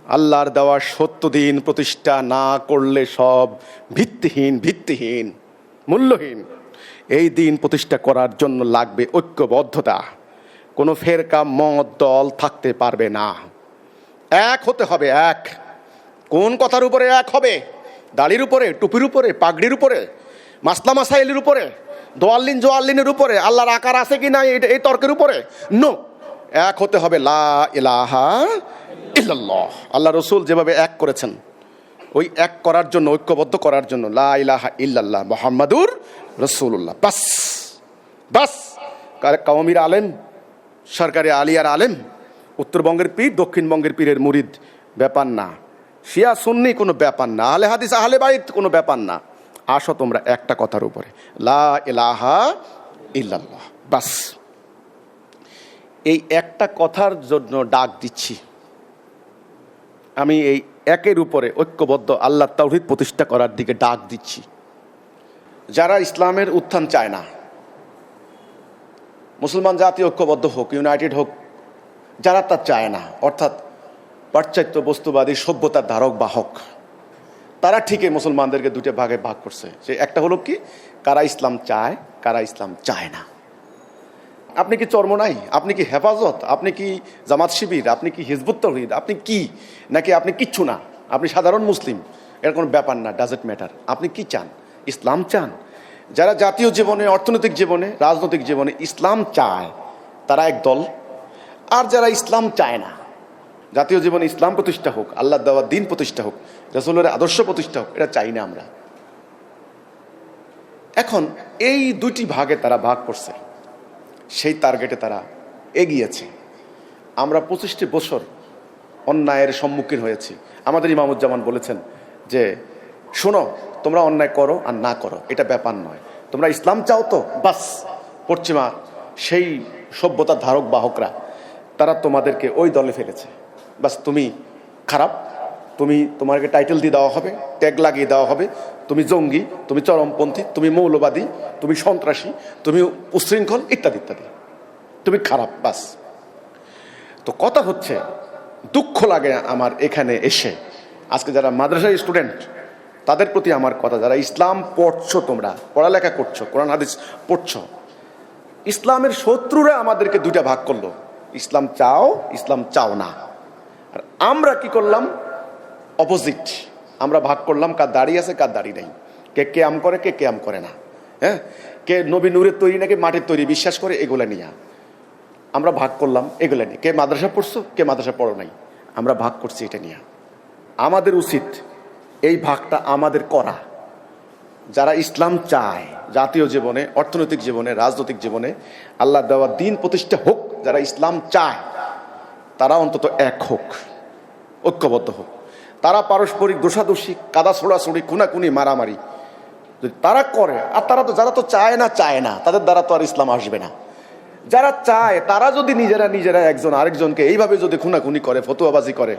আল্লাহর দেওয়া সত্য দিন প্রতিষ্ঠা না করলে সব ভিত্তিহীন মূল্যহীন। এই দিন প্রতিষ্ঠা করার জন্য লাগবে ঐক্যবদ্ধতা। কোনো ফেরকা মত দল থাকতে পারবে না, এক হতে হবে। এক কোন কথার উপরে এক হবে? দাড়ির উপরে, টুপির উপরে, পাগড়ির উপরে, মাসলা মাসাইলের উপরে, দোয়াল্লিন জোয়াল্লিনের উপরে, আল্লাহর আকার আছে কি না এই তর্কের উপরে? নো, এক হতে হবে। লা ইলাহা ইল্লাল্লাহ। আল্লাহ রসুল যেভাবে এক করেছেন, ওই এক করার জন্য, ঐক্যবদ্ধ করার জন্য লা ইলাহা ইল্লাল্লাহ মুহাম্মাদুর রাসূলুল্লাহ। বাস বাস। কওমির আলেম, সরকারি আলিয়ার আলেম, উত্তরবঙ্গের পীর, দক্ষিণবঙ্গের পীরের মুরিদ ব্যাপার না, শিয়া সুন্নি কোনো ব্যাপার না, আহলে হাদিস আহলে বাইত কোনো ব্যাপার না। আসো তোমরা একটা কথার উপরে, লা ইলাহা ইল্লাল্লাহ। বাস, এই একটা কথার জন্য ডাক দিচ্ছি আমি। এই একের উপরে ঐক্যবদ্ধ আল্লাহর তাওহীদ প্রতিষ্ঠা করার দিকে ডাক দিচ্ছি। যারা ইসলামের উত্থান চায় না, মুসলমান জাতি ঐক্যবদ্ধ হোক, ইউনাইটেড হোক, যারা তা চায় না, অর্থাৎ পাশ্চাত্য বস্তুবাদী সভ্যতার ধারক বাহক, তারা ঠিকই মুসলমানদেরকে দুটো ভাগে ভাগ করছে। সে একটা হলো কি, কারা ইসলাম চায়, কারা ইসলাম চায় না। আপনি কি চরমোনাই? আপনি কি হেফাজত? আপনি কি জামাত শিবির? আপনি কি হিজবুত তাওহীদ? আপনি কি? নাকি আপনি কিচ্ছু না, আপনি সাধারণ মুসলিম? এর কোনো ব্যাপার না, ডাজেন্ট ম্যাটার। আপনি কি চান? ইসলাম চান? যারা জাতীয় জীবনে, অর্থনৈতিক জীবনে, রাজনৈতিক জীবনে ইসলাম চায়, তারা এক দল। আর যারা ইসলাম চায় না, জাতীয় জীবনে ইসলাম প্রতিষ্ঠা হোক, আল্লাহ দেওয়া দিন প্রতিষ্ঠা হোক, রাসূলের আদর্শ প্রতিষ্ঠা হোক, এটা চাই না আমরা। এখন এই দুটি ভাগে তারা ভাগ করছে, সেই টার্গেটে তারা এগিয়েছে। আমরা 25টি বছর অন্যায়ের সম্মুখীন হয়েছি। আমাদের ইমামুজ্জামান বলেছেন যে শোনো, তোমরা অন্যায় করো আর না করো এটা ব্যাপার নয়, তোমরা ইসলাম চাও তো বাস। পশ্চিমা সেই সভ্যতার ধারক বাহকরা তারা তোমাদেরকে ওই দলে ফেলেছে। বাস, তুমি খারাপ, তোমাকে টাইটেল দিয়ে দেওয়া হবে, ট্যাগ লাগিয়ে দেওয়া হবে, তুমি জঙ্গি, তুমি চরমপন্থী, তুমি মৌলবাদী, তুমি সন্ত্রাসী, তুমি উচ্ছৃঙ্খল, ইত্যাদি ইত্যাদি, তুমি খারাপ। বাস। তো কথা হচ্ছে, দুঃখ লাগে আমার এখানে এসে, আজকে যারা মাদ্রাসার স্টুডেন্ট তাদের প্রতি আমার কথা, যারা ইসলাম পড়ছো, তোমরা পড়ালেখা করছো, কোরআন হাদিস পড়ছো, ইসলামের শত্রুরা আমাদেরকে দুইটা ভাগ করলো, ইসলাম চাও, ইসলাম চাও না। আর আমরা কি করলাম? অপোজিট। আমরা ভাগ করলাম, কার দাড়ি আছে, কার দাড়ি নেই, কে কেয়াম করে, কে কেয়াম করে না, হ্যাঁ, কে নবী নূরের তৈরি নাকি মাটির তৈরি বিশ্বাস করে, এগুলা নিয়ে আমরা ভাগ করলাম। এগুলা নিয়ে কে মাদ্রাসা পড়ছো, কে মাদ্রাসা পড়ো নাই, আমরা ভাগ করছি এটা নিয়ে। আমাদের উচিত এই ভাগটা আমাদের করা। যারা ইসলাম চায়, জাতীয় জীবনে, অর্থনৈতিক জীবনে, রাজনৈতিক জীবনে আল্লাহ দেওয়া দিন প্রতিষ্ঠা হোক, যারা ইসলাম চায় তারা অন্তত এক হোক, ঐক্যবদ্ধ হোক। তারা পারস্পরিক দোষাদোষী, কাদা ছোড়াছড়ি, খুনাখুনি, মারামারি যদি তারা করে, আর যারা তো চায় না, তাদের দ্বারা তো আর ইসলাম আসবে না। যারা চায় তারা যদি নিজেরা একজন আরেকজনকে এইভাবে যদি খুনাখুনি করে, ফতুয়াবাজি করে,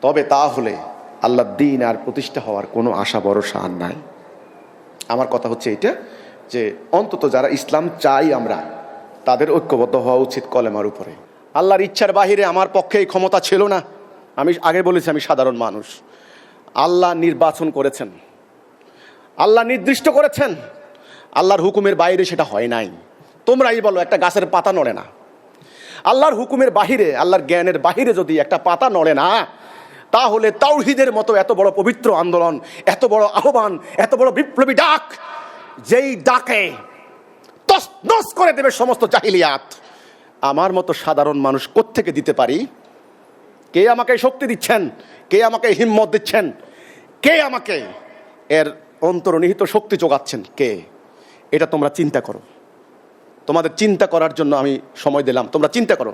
তবে তাহলে আল্লাহর দ্বীন আর প্রতিষ্ঠা হওয়ার কোনো আশা ভরসা আর নাই। আমার কথা হচ্ছে এটা, যে অন্তত যারা ইসলাম চাই আমরা, তাদের ঐক্যবদ্ধ হওয়া উচিত কলেমার উপরে। আল্লাহর ইচ্ছার বাহিরে আমার পক্ষে এই ক্ষমতা ছিল না। আমি আগে বলেছি, আমি সাধারণ মানুষ। আল্লাহ নির্বাচন করেছেন, আল্লাহ নির্দিষ্ট করেছেন, আল্লাহর হুকুমের বাইরে সেটা হয় নাই। তোমরাই বলো, একটা গাছের পাতা নড়ে না। আল্লাহর হুকুমের বাহিরে, আল্লাহর জ্ঞানের বাহিরে যদি একটা পাতা নড়ে না, তাহলে তাওহীদের মতো এত বড় পবিত্র আন্দোলন, এত বড় আহ্বান, এত বড় বিপ্লবী ডাক, যেই ডাকে তছনছ করে দেবে সমস্ত জাহিলিয়াত, আমার মতো সাধারণ মানুষ কোত্থেকে দিতে পারি? কে আমাকে শক্তি দিচ্ছেন? কে আমাকে হিম্মত দিচ্ছেন? কে আমাকে এর অন্তর্নিহিত শক্তি যোগাচ্ছেন? কে? এটা তোমরা চিন্তা করো। তোমাদের চিন্তা করার জন্য আমি সময় দিলাম, তোমরা চিন্তা করো।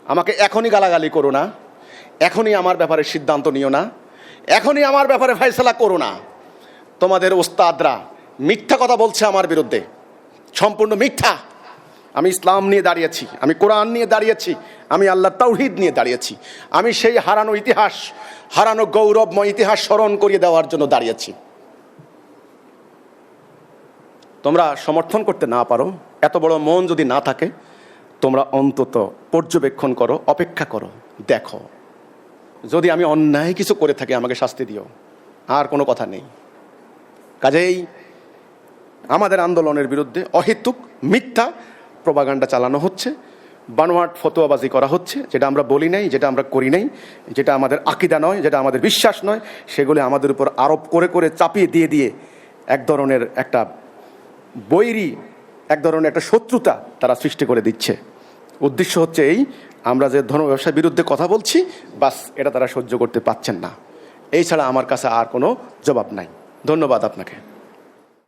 আমাকে এখনই গালাগালি করো না, এখনই আমার ব্যাপারে সিদ্ধান্ত নিও না, এখনই আমার ব্যাপারে ফয়সালা করো না। তোমাদের ওস্তাদরা মিথ্যা কথা বলছে আমার বিরুদ্ধে, সম্পূর্ণ মিথ্যা। আমি ইসলাম নিয়ে দাঁড়িয়েছি, আমি কোরআন নিয়ে দাঁড়িয়েছি, আমি আল্লাহর তাওহীদ নিয়ে দাঁড়িয়েছি। আমি সেই হারানো ইতিহাস, হারানো গৌরবময় ইতিহাস স্মরণ করিয়ে দেওয়ার জন্য দাঁড়িয়েছি। তোমরা সমর্থন করতে না পারো, এত বড় মন যদি না থাকে, তোমরা অন্তত পর্যবেক্ষণ করো, অপেক্ষা করো, দেখো যদি আমি অন্যায় কিছু করে থাকি আমাকে শাস্তি দিও, আর কোনো কথা নেই। কাজেই আমাদের আন্দোলনের বিরুদ্ধে অহেতুক মিথ্যা প্রপাগান্ডা চালানো হচ্ছে, বানোয়াট ফতোয়াবাজি করা হচ্ছে, যেটা আমরা বলি নাই, যেটা আমরা করি নাই, যেটা আমাদের আকীদা নয়, যেটা আমাদের বিশ্বাস নয়, সেগুলি আমাদের উপর আরোপ করে করে চাপিয়ে দিয়ে দিয়ে এক ধরনের একটা বৈরী, এক ধরনের একটা শত্রুতা তারা সৃষ্টি করে দিচ্ছে। উদ্দেশ্য হচ্ছে এই, আমরা যে ধর্ম ব্যবসার বিরুদ্ধে কথা বলছি, বাস এটা তারা সহ্য করতে পারছেন না। এই ছাড়া আমার কাছে আর কোনো জবাব নাই। ধন্যবাদ আপনাকে।